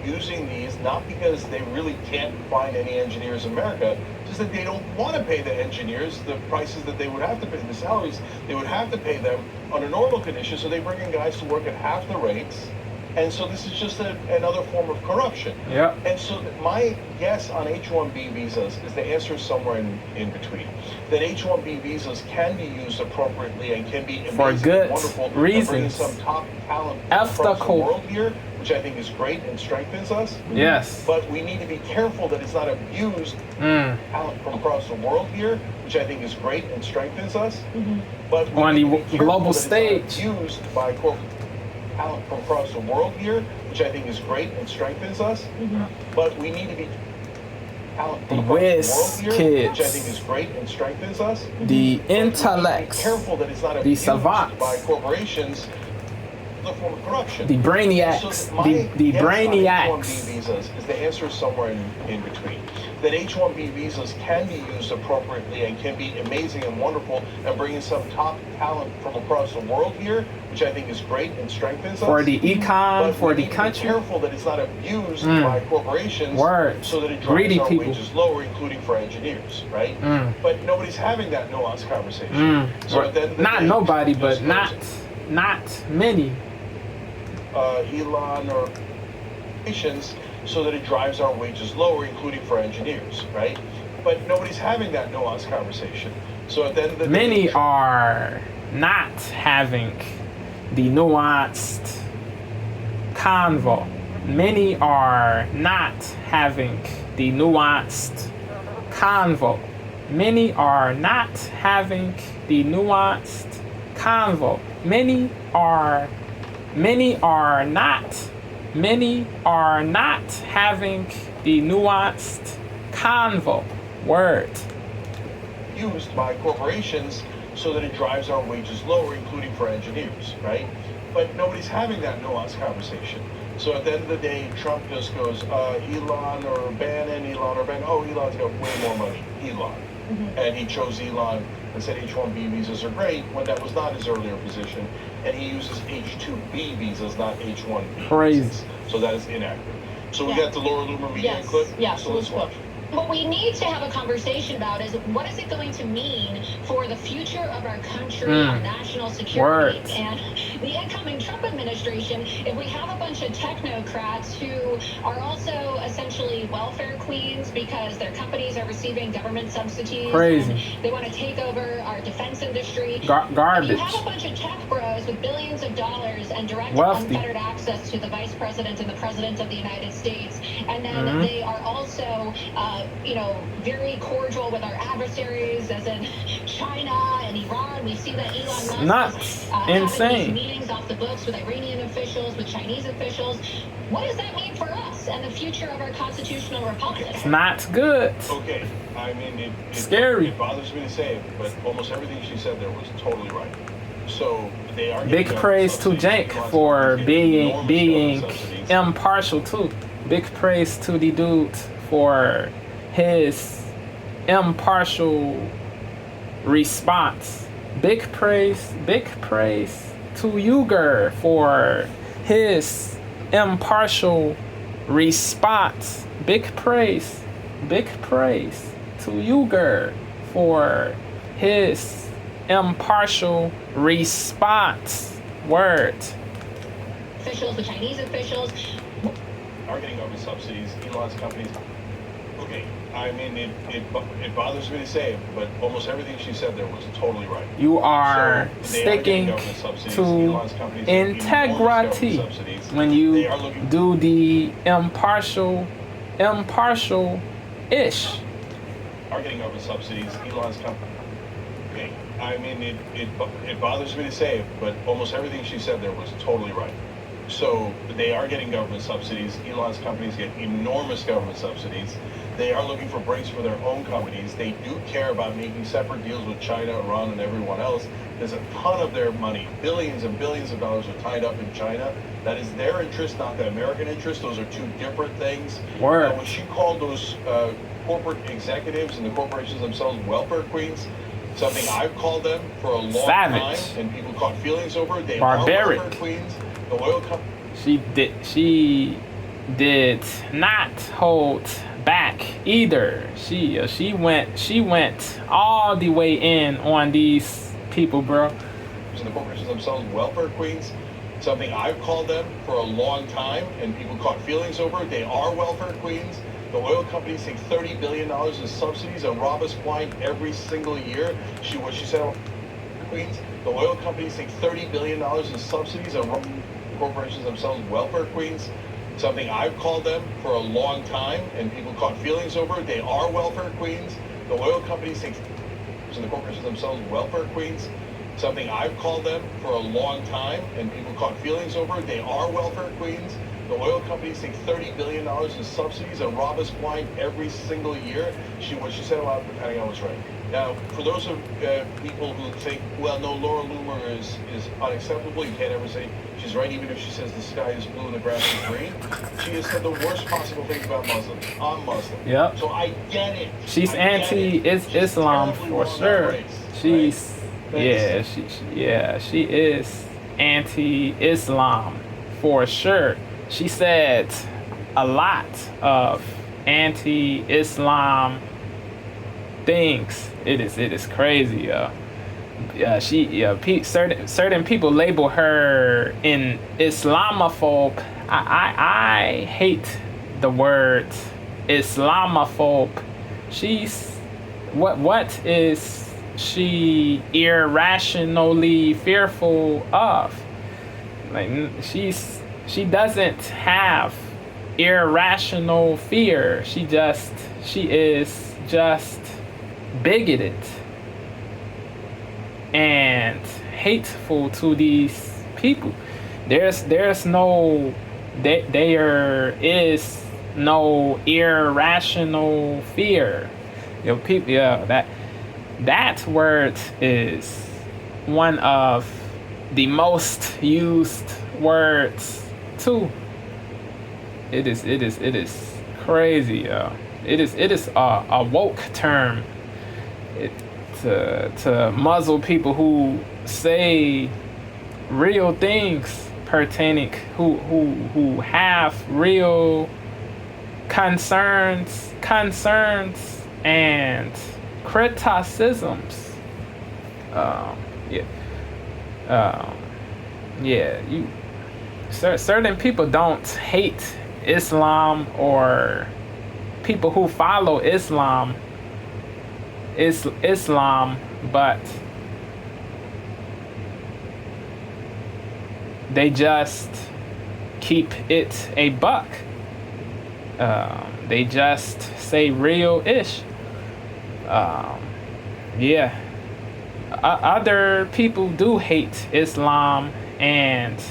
using these not because they really can't find any engineers in America, just that they don't want to pay the engineers the prices that they would have to pay, the salaries they would have to pay them under normal conditions, so they bring in guys to work at half the rates. And so this is just another form of corruption. Yeah. And so my guess on H-1B visas is the answer is somewhere in between. That H-1B visas can be used appropriately and can be amazing, for good wonderful, reasons. Bringing some top talent across the world here, which I think is great and strengthens us. Yes. But we need to be careful that it's not abused. Talent from across the world here, which I think is great and strengthens us. Mm-hmm. But we on need the to be global that stage. It's not abused by corporate talent from across the world here, which I think is great and strengthens us. Mm-hmm. But we need to be talent from across the world here, kids, which I think is great and strengthens us. The intellects, careful that it's not the abused savants by corporations. another form of corruption. The brainiacs. So The guess on brainiacs. H-1B visas is the answer somewhere in between. That H-1B visas can be used appropriately and can be amazing and wonderful and bring in some top talent from across the world here, which I think is great and strengthens us. For the econ, But for we the need to country. be careful that it's not abused by corporations Word. so that it drives Greedy our people. wages lower, including for engineers, right? But nobody's having that nuanced conversation. So at the end of the Not day, nobody, but just not many. Elon or patients so that it drives our wages lower, including for engineers, right? But nobody's having that nuanced conversation. So at the end of the Many day, are not having the nuanced convo. Many are not having the nuanced convo. Many are not having the nuanced convo. Many are not having the nuanced convo. Word. used by corporations so that it drives our wages lower, including for engineers, right? But nobody's having that nuanced conversation. So at the end of the day, Trump just goes, Elon or Bannon, oh, Elon's got way more money, Elon. And he chose Elon and said H-1B visas are great when that was not his earlier position. And he uses H-2B visas, not H-1B Crazy. visas. So that is inaccurate. So we Yeah. got the Laura Loomer media Yes. clip. Yeah, So let's watch. What we need to have a conversation about is what is it going to mean for the future of our country, our national security, Words. and the incoming Trump administration. If we have a bunch of technocrats who are also essentially welfare queens because their companies are receiving government subsidies, Crazy. and they want to take over our defense industry. Garbage. You have a bunch of tech bros with billions of dollars and direct Wealthy. unfettered access to the vice president and the president of the United States, and then they are also very cordial with our adversaries, as in China and Iran. We've seen that Elon Musk Nuts. is having Insane. these meetings off the books with Iranian officials, with Chinese officials. What does that mean for us and the future of our constitutional republic? It's not good. Okay, I mean, Scary. It bothers me to say it, but almost everything she said there was totally right. So they are Big getting praise to subsidies. Jake Elon's for getting being enormous government subsidies. impartial too. Big praise to the dude for his impartial response. Big praise to Uygur for his impartial response. Big praise to Uygur for his impartial response. Word. Officials, the Chinese officials. Are getting government subsidies. Elon's companies. Okay, I mean, it bothers me to say it, but almost everything she said there was totally right. You are So they are getting sticking government subsidies. to Elon's companies get enormous integrity government subsidies. when They you are looking do the impartial-ish. are getting government subsidies. Elon's company. Okay, I mean, it bothers me to say it, but almost everything she said there was totally right. So they are getting government subsidies. Elon's companies get enormous government subsidies. They are looking for breaks for their own companies. They do care about making separate deals with China, Iran, and everyone else. There's a ton of their money, billions and billions of dollars are tied up in China. That is their interest, not the American interest. Those are two different things. Word. When she called those corporate executives and the corporations themselves welfare queens, something I've called them for a long Savage. time, and people caught feelings over. They Barbaric. are welfare queens. The oil company. She did not hold back either. She went all the way in on these people, bro. And the corporations themselves welfare queens, something I've called them for a long time, and people caught feelings over. They are welfare queens. The oil companies take $30 billion in subsidies and rob us blind every single year. What she said, queens. The oil companies take $30 billion in subsidies and rob corporations themselves welfare queens, something I've called them for a long time, and people caught feelings over. They are welfare queens. The oil companies take, and the corporations themselves welfare queens, something I've called them for a long time, and people caught feelings over. They are welfare queens. The oil companies take $30 billion in subsidies and rob us blind every single year. What she said about Pentagon was right. Now, for those of people who think, well, no, Laura Loomer is unacceptable, you can't ever say she's right, even if she says the sky is blue and the grass is green. She has said the worst possible things about Muslims. I'm Muslim. Yep. So I get it. She's anti-Islam for sure. She's she is anti-Islam for sure. She said a lot of anti-Islam things. It is crazy. Certain people label her an Islamophobe. I hate the word Islamophobe. She's what is she irrationally fearful of? Like she doesn't have irrational fear. She is just bigoted and hateful to these people. There is no irrational fear. People, that word is one of the most used words too. It is crazy. It is a woke term. To muzzle people who say real things pertaining, who have real concerns and criticisms. Certain people don't hate Islam or people who follow Islam, but they just keep it a buck. They just say real-ish. Other people do hate Islam, and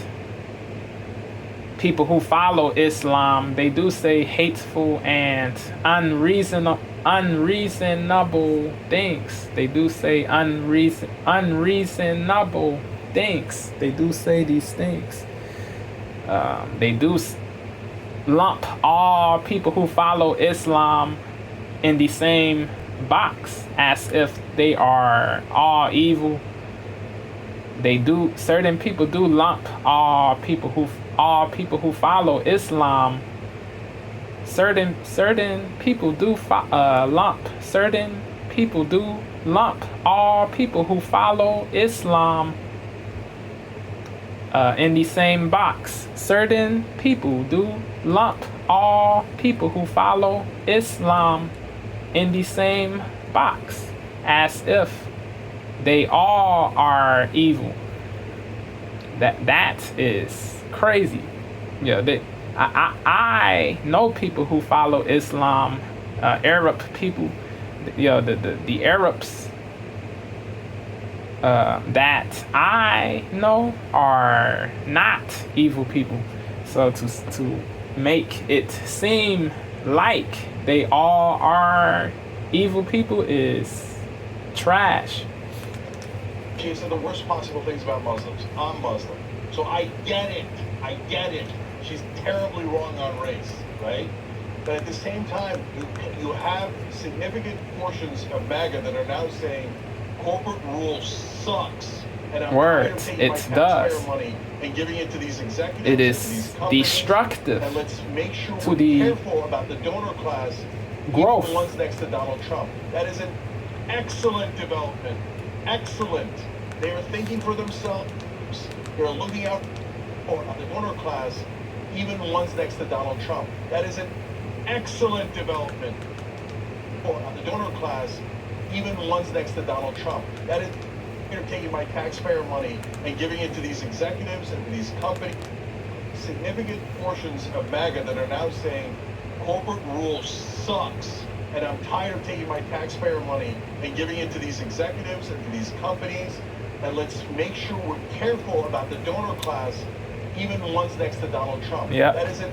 people who follow Islam, they do say hateful and unreasonable things. They do say unreasonable things. They do say these things. They do lump all people who follow Islam in the same box as if they are all evil. Certain people do lump all people who follow Islam. Certain people do lump all people who follow Islam in the same box. Certain people do lump all people who follow Islam in the same box as if they all are evil. That is crazy. I know people who follow Islam, Arab people. The Arabs that I know are not evil people. So to make it seem like they all are evil people is trash. She said the worst possible things about Muslims. I'm Muslim. So I get it. She's terribly wrong on race, right? But at the same time, you have significant portions of MAGA that are now saying corporate rule sucks. And I'm tired of taking my taxpayer money and giving it to these executives. It is destructive. And let's make sure we're careful about the donor class, growth. even the ones next to Donald Trump. That is an excellent development. Excellent. They are thinking for themselves. They're looking out for the donor class, even the ones next to Donald Trump. That is an excellent development for the donor class, even the ones next to Donald Trump. That is, you're taking my taxpayer money and giving it to these executives and to these companies. Significant portions of MAGA that are now saying corporate rule sucks. And I'm tired of taking my taxpayer money and giving it to these executives and to these companies. And let's make sure we're careful about the donor class, even the ones next to Donald Trump. Yeah. That is an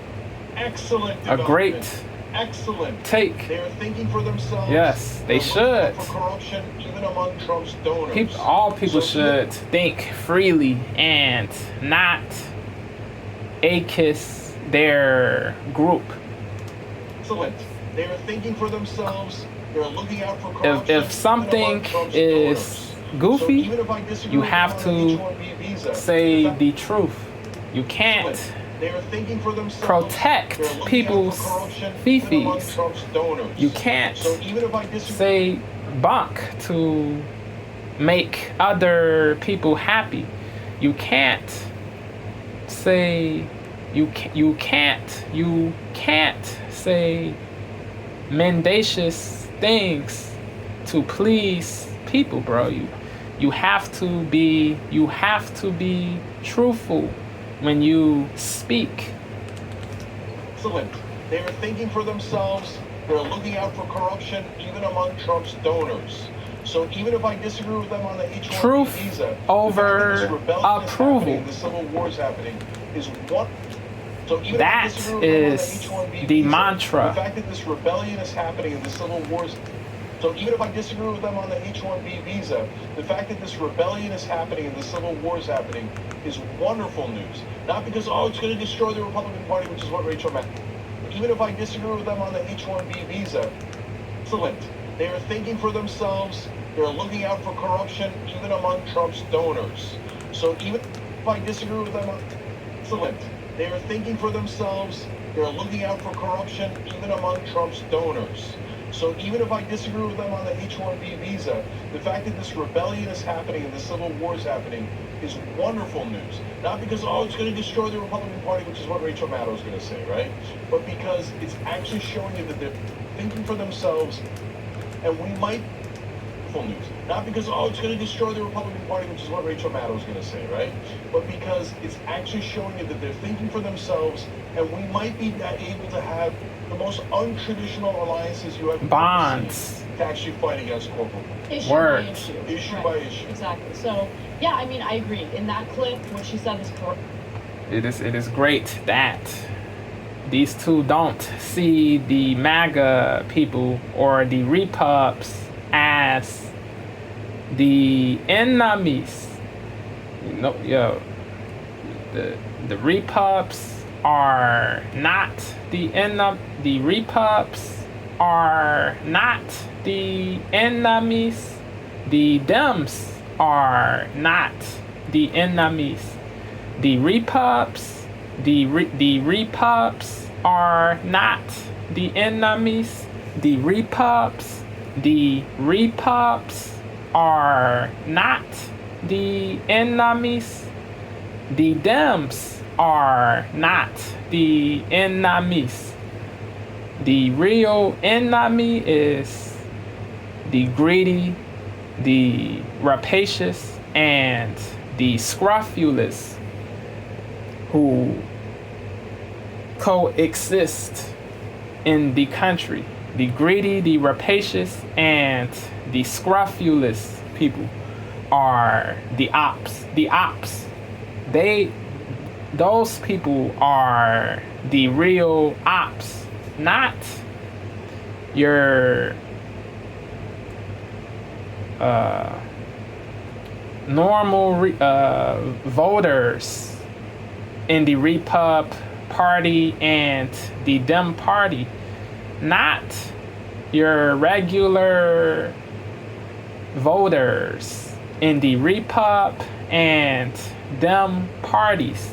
excellent development. excellent. take. They are thinking for themselves. Yes, they They're looking should. out for corruption, even among Trump's donors. All people So should think freely and not AKIS their group. Excellent. They are thinking for themselves. They're looking out for corruption. If something is goofy, you have to say the truth. You can't protect people's fifis. You can't say bunk to make other people happy. You can't say you can't say mendacious things to please people, bro. You have to be truthful when you speak. Excellent. They are thinking for themselves. They're looking out for corruption, even among Trump's donors. So even if I disagree with them on the H-1B Truth visa, over the fact that this rebellion is approval. happening, the civil war is happening, is what. So even That if I disagree with them on is the H-1B the visa, mantra. the fact that this rebellion is happening and the civil wars. So even if I disagree with them on the H-1B visa, the fact that this rebellion is happening and the civil war is happening is wonderful news. Not because, oh, it's going to destroy the Republican Party, which is what Rachel meant. Even if I disagree with them on the H-1B visa, excellent. They are thinking for themselves. They're looking out for corruption, even among Trump's donors. So even if I disagree with them on, excellent. They are thinking for themselves. They're looking out for corruption, even among Trump's donors. So even if I disagree with them on the H-1B visa, the fact that this rebellion is happening and the civil war is happening is wonderful news. Not because, oh, it's going to destroy the Republican Party, which is what Rachel Maddow is going to say, right? But because it's actually showing you that they're thinking for themselves, and we might, wonderful news. Not because, oh, it's going to destroy the Republican Party, which is what Rachel Maddow is going to say, right? But because it's actually showing you that they're thinking for themselves, and we might be able to have the most untraditional alliances you have Bonds. seen to actually fight against corporate. Issue Word. by issue. Issue Right. by issue. Exactly. So, yeah, I mean, I agree. In that clip, what she said is correct. It is great that these two don't see the MAGA people or the Repubs as the enemies. The Repubs are not the enemy. The Repubs are not the enemies. The Dems are not the enemies. The Repubs, the Repubs are not the enemies. The Repubs are not the enemies. The Dems are not the enemies. The real enemy is the greedy, the rapacious, and the scrofulous who coexist in the country. The greedy, the rapacious, and the scrofulous people are the ops. The ops. Those people are the real ops, not your normal voters in the Repub Party and the Dem Party, not your regular voters in the Repub and Dem parties.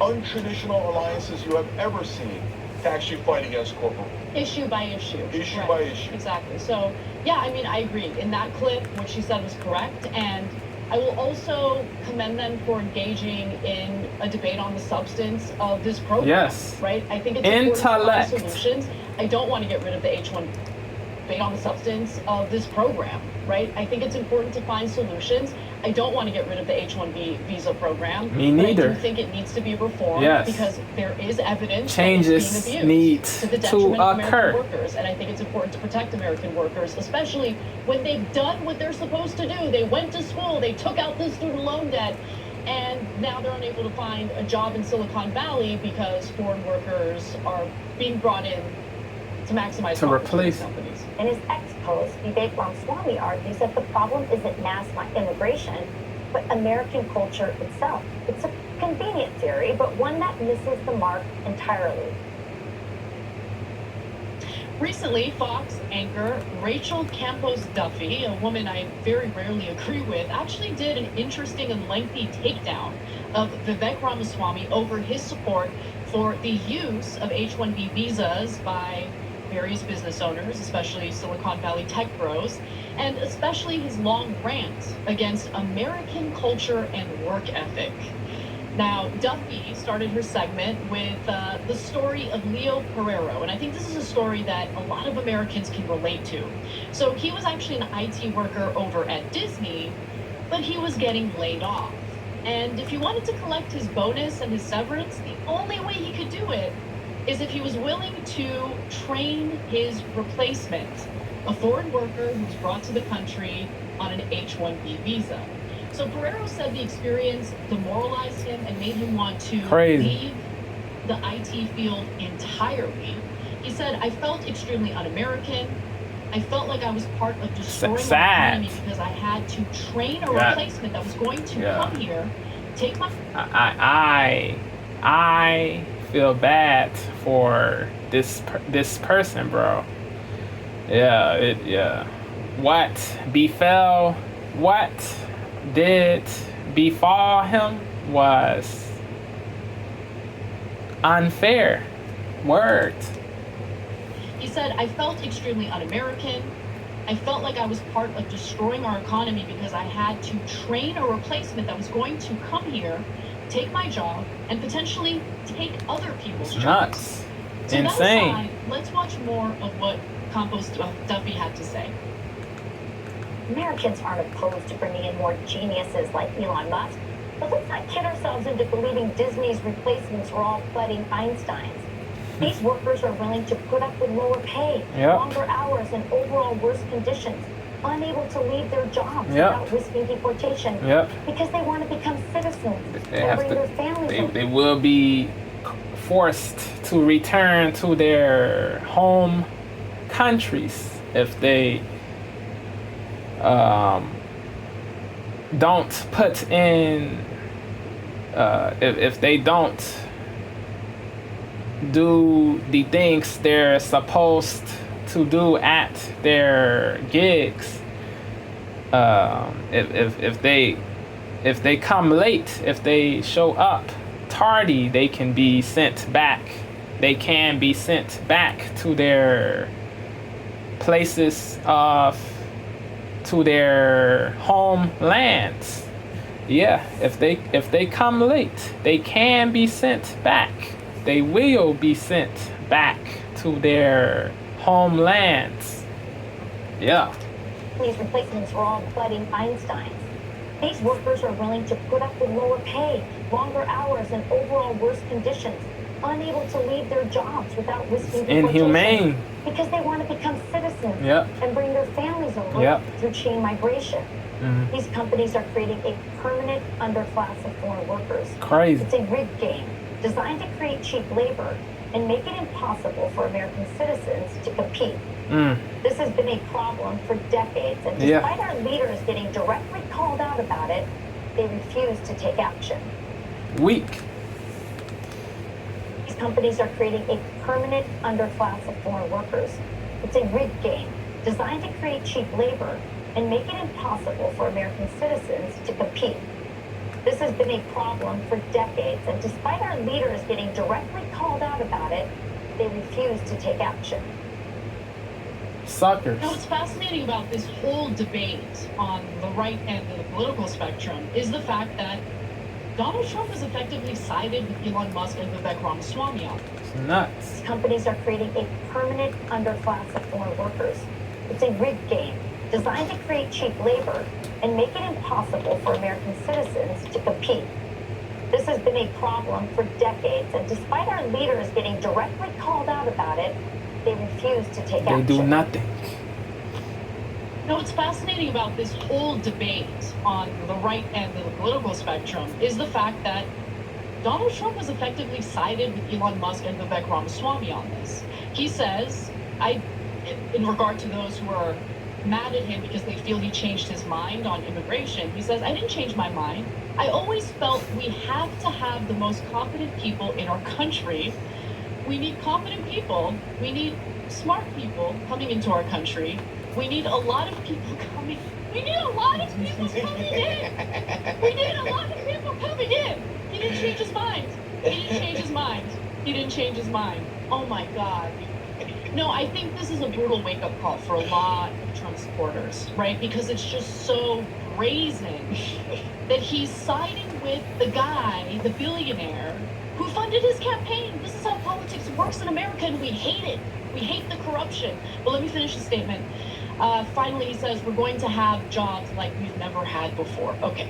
Untraditional alliances you have ever seen to actually fight against corporate. Issue by issue. Issue Right. by issue. Exactly. So, yeah, I mean, I agree. In that clip, what she said was correct. And I will also commend them for engaging in a debate on the substance of this program. Yes. Right? I think it's important to Intellect. find solutions. I don't want to get rid of the H-1 debate on the substance of this program, right? I think it's important to find solutions. I don't want to get rid of the H-1B visa program. Me but neither. I do think it needs to be reformed Yes. because there is evidence Changes that it's being abused need to the to detriment of occur. American workers. And I think it's important to protect American workers, especially when they've done what they're supposed to do. They went to school, they took out the student loan debt, And now they're unable to find a job in Silicon Valley because foreign workers are being brought in to maximize To profits for these replace. companies. In his ex-post, Vivek Ramaswamy argues that the problem isn't mass immigration, but American culture itself. It's a convenient theory, but one that misses the mark entirely. Recently, Fox anchor Rachel Campos Duffy, a woman I very rarely agree with, actually did an interesting and lengthy takedown of Vivek Ramaswamy over his support for the use of H-1B visas by various business owners, especially Silicon Valley tech bros, and especially his long rant against American culture and work ethic. Now, Duffy started her segment with the story of Leo Pereiro, and I think this is a story that a lot of Americans can relate to. So he was actually an IT worker over at Disney, but he was getting laid off. And if he wanted to collect his bonus and his severance, the only way he could do it is if he was willing to train his replacement, a foreign worker who was brought to the country on an H-1B visa. So Pereiro said the experience demoralized him and made him want to leave the IT field entirely. He said, I felt extremely un-American. I felt like I was part of destroying our economy because I had to train a replacement that was going to come here, take my... I feel bad for this person, bro. What did befall him was unfair. Words. He said, I felt extremely un-American. I felt like I was part of destroying our economy because I had to train a replacement that was going to come here, take my job, and potentially take other people's jobs. Nuts. So Insane. That aside, let's watch more of what Campos Duffy had to say. Americans aren't opposed to bringing in more geniuses like Elon Musk, but let's not kid ourselves into believing Disney's replacements were all budding Einsteins. These workers are willing to put up with lower pay, longer hours, and overall worse conditions, unable to leave their jobs without risking deportation because they want to become citizens and bring their families. They will be forced to return to their home countries if they don't put in if they don't do the things they're supposed to do at their gigs. If they come late, if they show up tardy, they can be sent back. They can be sent back to their places to their homelands. If they come late, they can be sent back. They will be sent back to their homelands. These replacements were all budding Einsteins. These workers are willing to put up with lower pay, longer hours, and overall worse conditions, unable to leave their jobs without risking deportation. Inhumane. Because they want to become citizens and bring their families over through chain migration. These companies are creating a permanent underclass of foreign workers. Crazy. It's a rigged game designed to create cheap labor and make it impossible for American citizens to compete. This has been a problem for decades, and despite our leaders getting directly called out about it, they refuse to take action. Weak. These companies are creating a permanent underclass of foreign workers. It's a rigged game designed to create cheap labor and make it impossible for American citizens to compete. This has been a problem for decades, and despite our leaders getting directly called out about it, they refuse to take action. Suckers. Now, what's fascinating about this whole debate on the right end of the political spectrum is the fact that Donald Trump has effectively sided with Elon Musk and Vivek Ramaswamy on this. It's nuts. These companies are creating a permanent underclass of foreign workers. It's a rigged game designed to create cheap labor and make it impossible for American citizens to compete. This has been a problem for decades, and despite our leaders getting directly called out about it, they refuse to take action. They do nothing. What's fascinating about this whole debate on the right end of the political spectrum is the fact that Donald Trump has effectively sided with Elon Musk and Vivek Ramaswamy on this. He says, in regard to those who are mad at him because they feel he changed his mind on immigration, he says, I didn't change my mind. I always felt we have to have the most competent people in our country. We need competent people. We need smart people coming into our country. We need a lot of people coming. We need a lot of people coming in. We need a lot of people coming in. He didn't change his mind. He didn't change his mind. He didn't change his mind. Oh my God. No, I think this is a brutal wake-up call for a lot of Trump supporters, right? Because it's just so brazen that he's siding with the guy, the billionaire, who funded his campaign. This is how politics works in America, and we hate it. We hate the corruption. But let me finish the statement. Finally, he says, we're going to have jobs like we've never had before. Okay.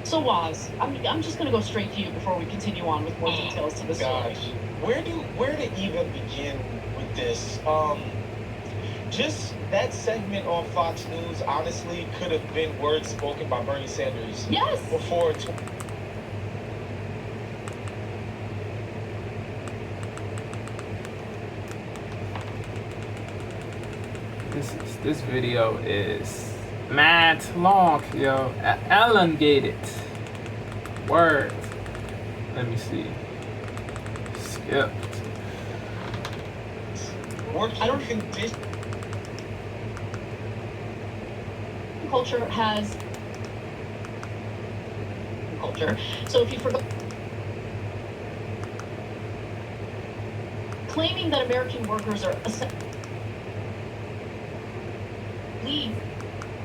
So, Waz, I'm just going to go straight to you before we continue on with more details to the story. Gosh, where to even begin with this? Just that segment on Fox News, honestly, could have been words spoken by Bernie Sanders. Yes. Before. This video is mad long, yo. Elongated. Word. Let me see. Skipped. Working conditions. Culture has culture. So if you forgot, claiming that American workers are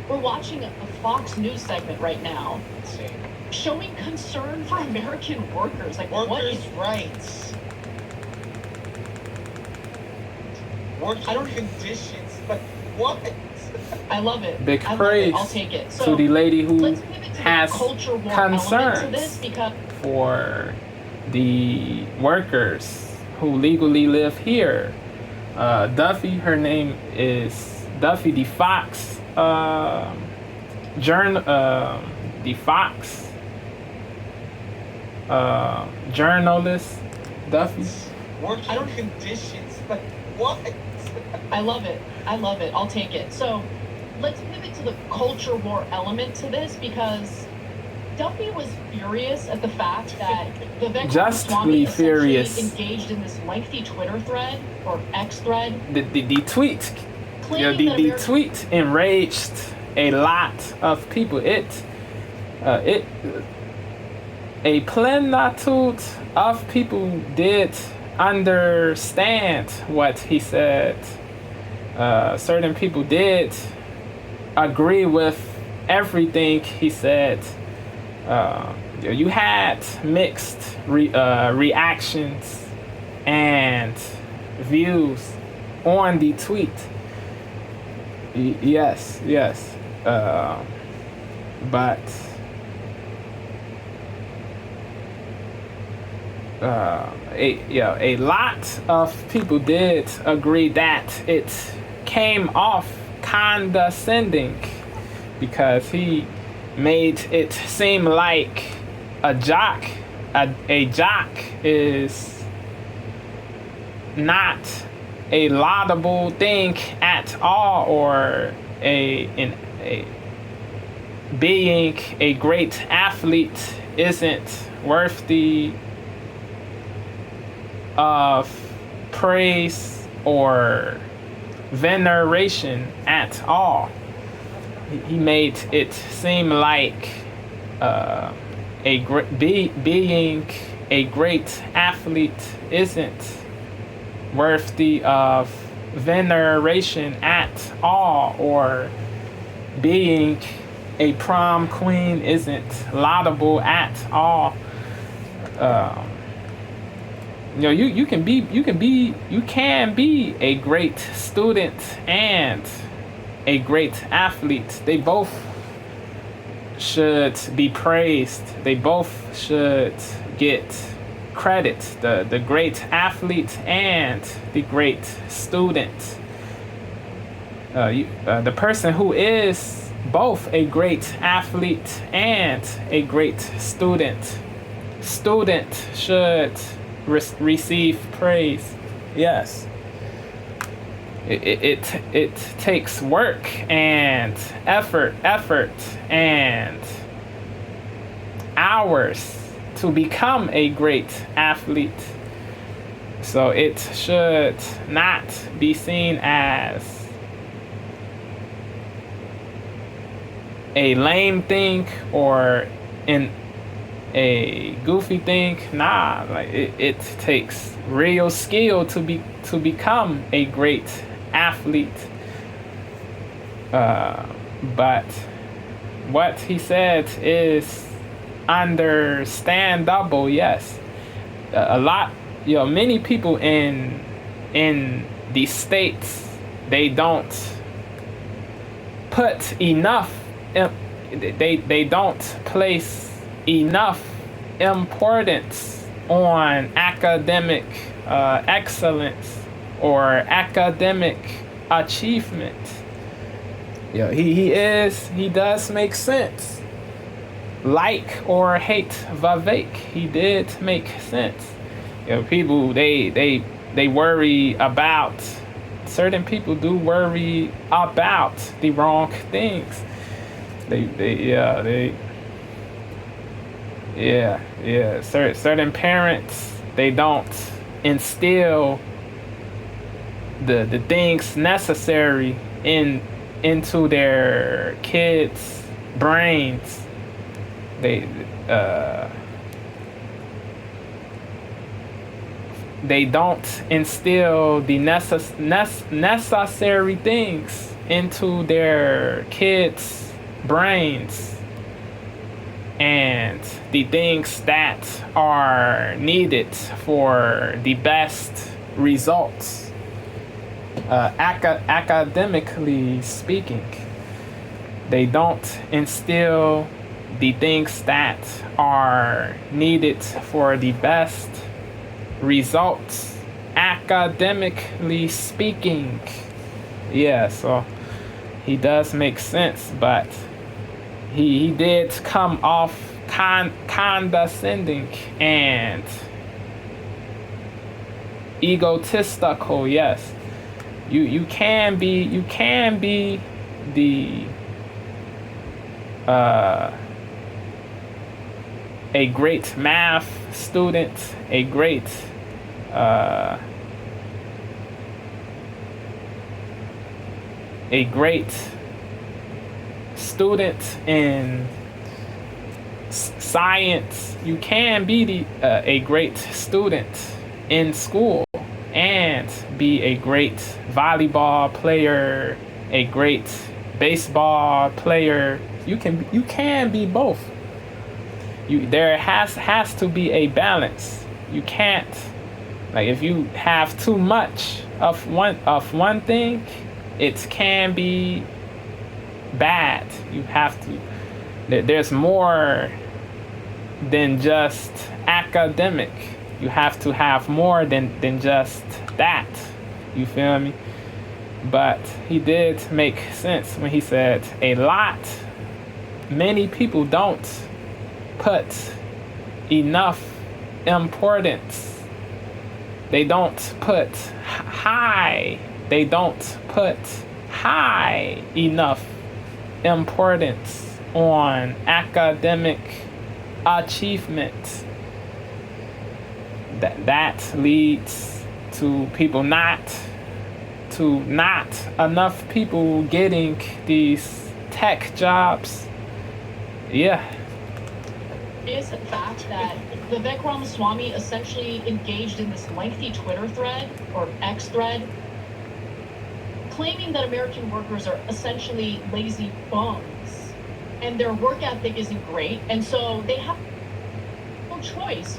we're watching a Fox News segment right now showing concern for American workers. Like workers' rights. Working conditions. Like what? I love it. Big I praise I'll take it. to the lady who let's pivot to has the culture war element to concerns this because for the workers who legally live here. Duffy, her name is Duffy the Fox. The Fox journalist Duffy. Working conditions. Like what? I love it. I love it. I'll take it. So let's pivot to the culture war element to this because Duffy was furious at the fact that Vivek Ramaswamy furious. engaged in this lengthy Twitter thread or X thread. The tweet. Claiming The tweet enraged a lot of people. A plenitude of people did understand what he said. Certain people did agree with everything he said. You had mixed reactions and views on the tweet. Yes. But a lot of people did agree that it came off condescending because he made it seem like a jock is not a laudable thing at all, or being a great athlete isn't worthy of praise or veneration at all. He made it seem like being a great athlete isn't worthy of veneration at all, or being a prom queen isn't laudable at all. You can be a great student and a great athlete. They both should be praised. They both should get credit. The great athlete and the great student. the person who is both a great athlete and a great student should receive praise. Yes. It takes work and effort and hours to become a great athlete. So it should not be seen as a lame thing or in a goofy thing. Nah, like it takes real skill to become a great athlete. But what he said is understandable. Yes, a lot. Many people in the states, they don't put enough. They don't place enough importance on academic excellence or academic achievement. He does make sense. Like or hate Vivek, he did make sense. People they worry about, certain people do worry about the wrong things. Certain parents, they don't instill the things necessary into their kids' brains. They don't instill the necessary things into their kids' brains, and the things that are needed for the best results, academically speaking. They don't instill the things that are needed for the best results, academically speaking. Yeah, so he does make sense, but he did come off condescending and egotistical. Yes, you can be the a great math student, a great student in science. You can be a great student in school and be a great volleyball player, a great baseball player. You can be both. There has to be a balance. You can't, like, if you have too much of one thing, it can be bad. You have to. There's more than just academic. You have to have more than just that. You feel me? But he did make sense when he said many people don't put enough importance. They don't put high enough importance on academic achievement. That leads to not enough people getting these tech jobs. Yeah. It is a fact that Vivek Ramaswamy essentially engaged in this lengthy Twitter thread, or X thread, claiming that American workers are essentially lazy bums and their work ethic isn't great, and so they have no choice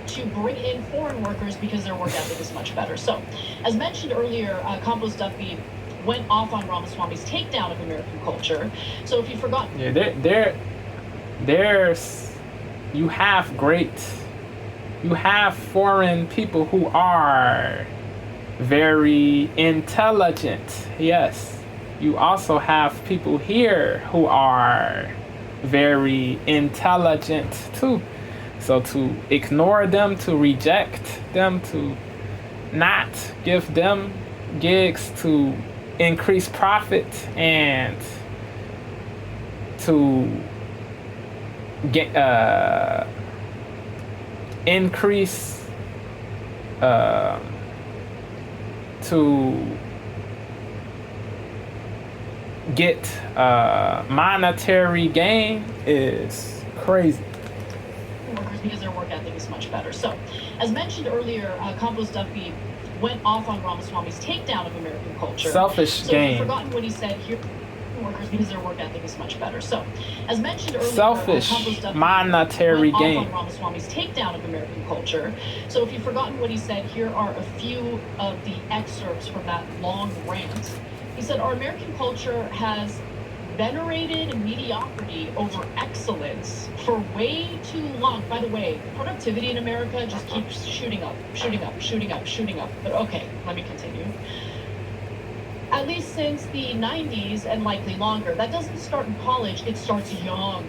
to bring in foreign workers because their work ethic is much better. So, as mentioned earlier, Campos Duffy went off on Ramaswamy's takedown of American culture. So if you forgot, you have foreign people who are very intelligent. Yes, you also have people here who are very intelligent too. So to ignore them, to reject them, to not give them gigs to increase profit and to get increase to get monetary gain is crazy. Workers because their work ethic is much better. So, as mentioned earlier, Compost Duffy went off on Ramaswamy's takedown of American culture. Selfish so gain. If you've forgotten what he said here, workers because their work ethic is much better. So, as mentioned earlier, Selfish monetary went gain. off on Ramaswamy's takedown of American culture. So, if you've forgotten what he said, here are a few of the excerpts from that long rant. He said, "Our American culture has venerated mediocrity over excellence for way too long." By the way, productivity in America just keeps shooting up. But okay, let me continue. "At least since the 90s and likely longer. That doesn't start in college, it starts young.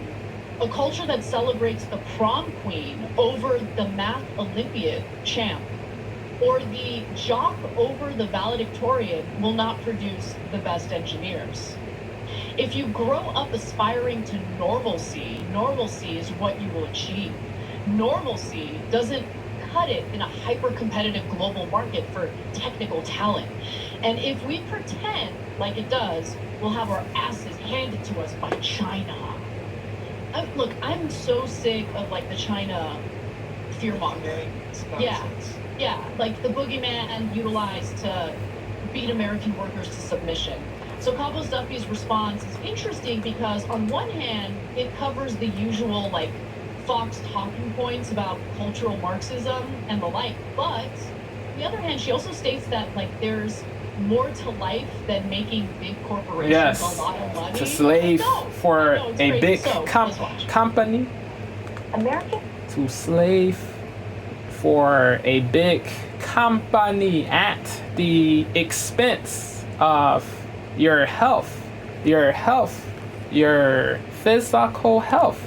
A culture that celebrates the prom queen over the math Olympiad champ or the jock over the valedictorian will not produce the best engineers. If you grow up aspiring to normalcy, normalcy is what you will achieve. Normalcy doesn't cut it in a hyper-competitive global market for technical talent. And if we pretend like it does, we'll have our asses handed to us by China." Look, I'm so sick of like the China fear-mongering. Yeah, like the boogeyman utilized to beat American workers to submission. So Compost Duffy's response is interesting because on one hand, it covers the usual like Fox talking points about cultural Marxism and the like, but on the other hand, she also states that like there's more to life than making big corporations a lot of money. To slave for a big company. American? To slave for a big company at the expense of your health. Your physical health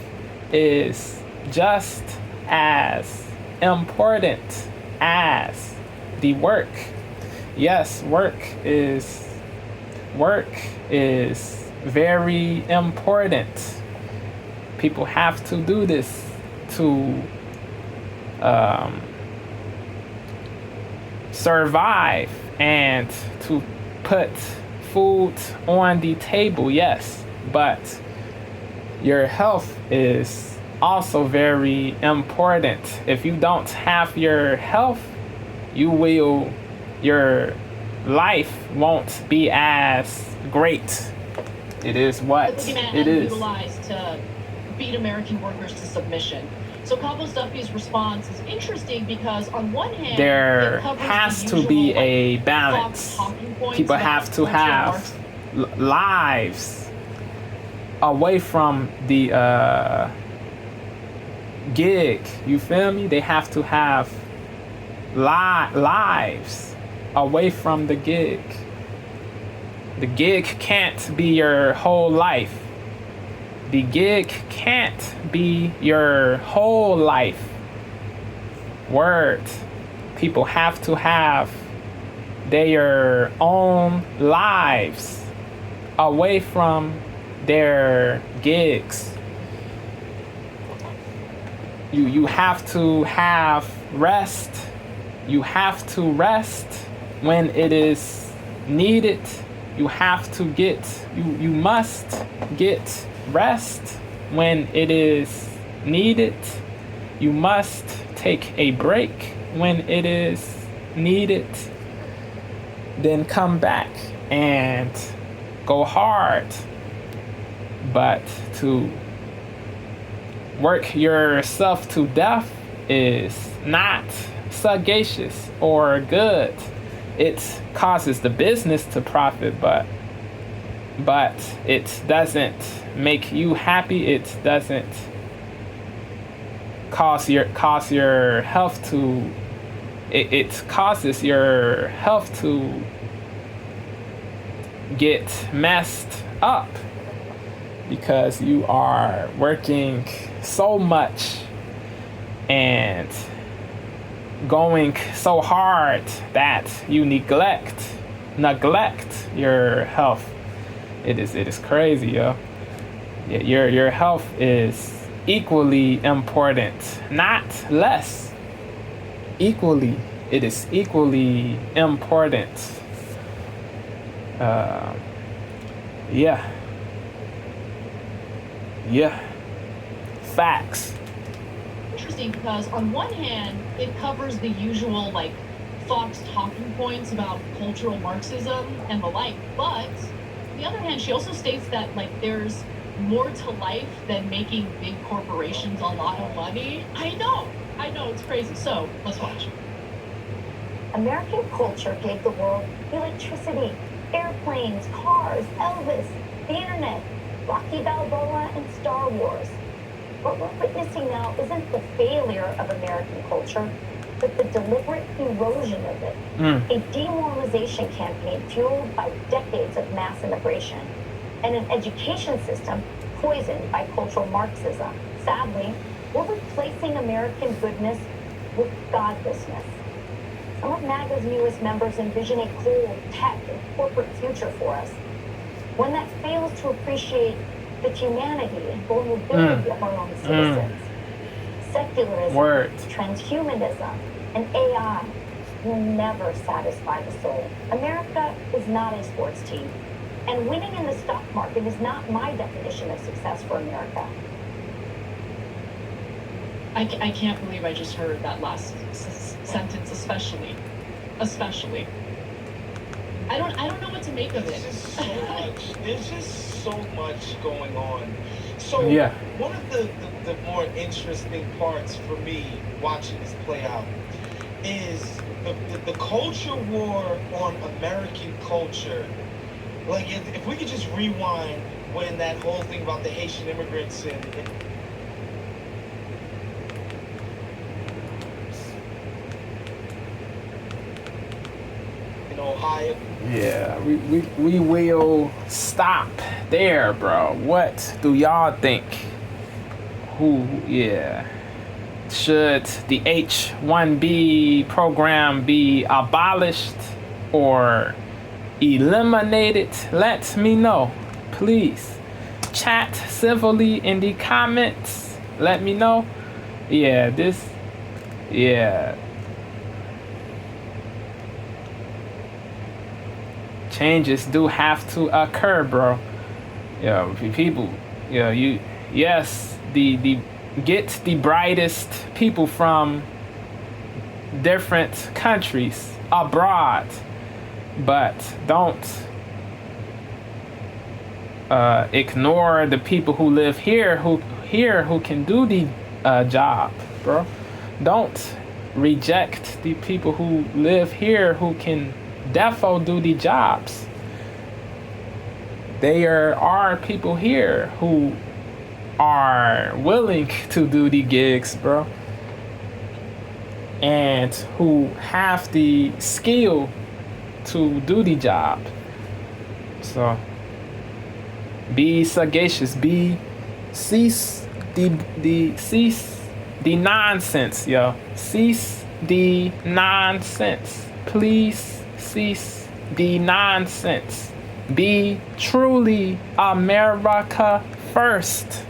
is just as important as the work. Yes, work is very important. People have to do this to survive and to put food on the table, yes, but your health is also very important. If you don't have your health, your life won't be as great. It is what it is. Utilized to beat American workers to submission. So Compost Duffy's response is interesting because on one hand, there has to be a balance. People have to have lives away from the gig. You feel me? They have to have lives away from the gig. The gig can't be your whole life. The gig can't be your whole life. Word. People have to have their own lives away from their gigs. You have to have rest. You have to rest when it is needed. You must get rest when it is needed. You must take a break when it is needed. Then come back and go hard. But to work yourself to death is not sagacious or good. It causes the business to profit, but it doesn't make you happy. It doesn't cause your health to it causes your health to get messed up because you are working so much and going so hard that you neglect your health. It is crazy, yo. Your health is equally important, not less. Equally, it is equally important. Yeah. Facts. Interesting, because on one hand, it covers the usual like Fox talking points about cultural Marxism and the like, but on the other hand, she also states that like there's more to life than making big corporations a lot of money. I know, it's crazy. So let's watch. American culture gave the world electricity, airplanes, cars, Elvis, the internet, Rocky Balboa, and Star Wars. What we're witnessing now isn't the failure of American culture, but the deliberate erosion of it. A demoralization campaign fueled by decades of mass immigration, and an education system poisoned by cultural Marxism. Sadly, we're replacing American goodness with godlessness. Some of MAGA's newest members envision a cold, tech, and corporate future for us, one that fails to appreciate the humanity and vulnerability of our own citizens. Secularism, transhumanism, and AI will never satisfy the soul. America is not a sports team, and winning in the stock market is not my definition of success for America. I can't believe I just heard that last sentence, especially. I don't know what to make of it. There's just so much going on. So one of the more interesting parts for me watching this play out is the culture war on American culture. Like if we could just rewind when that whole thing about the Haitian immigrants in Ohio. Yeah, we will stop there, bro. What do y'all think? Should the H-1B program be abolished or eliminated? Let me know, please. Chat civilly in the comments. Let me know. Changes do have to occur, bro. People, get the brightest people from different countries abroad, but don't ignore the people who live here who can do the job, bro. Don't reject the people who live here who can defo do the jobs. There are people here who are willing to do the gigs, bro, and who have the skill to do the job. So be sagacious. Cease the nonsense, yo. Cease the nonsense, please. Cease the nonsense. Be truly America first.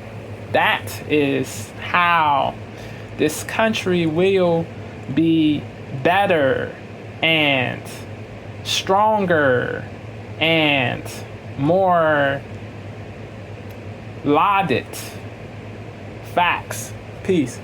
That is how this country will be better and stronger and more lauded. Facts. Peace.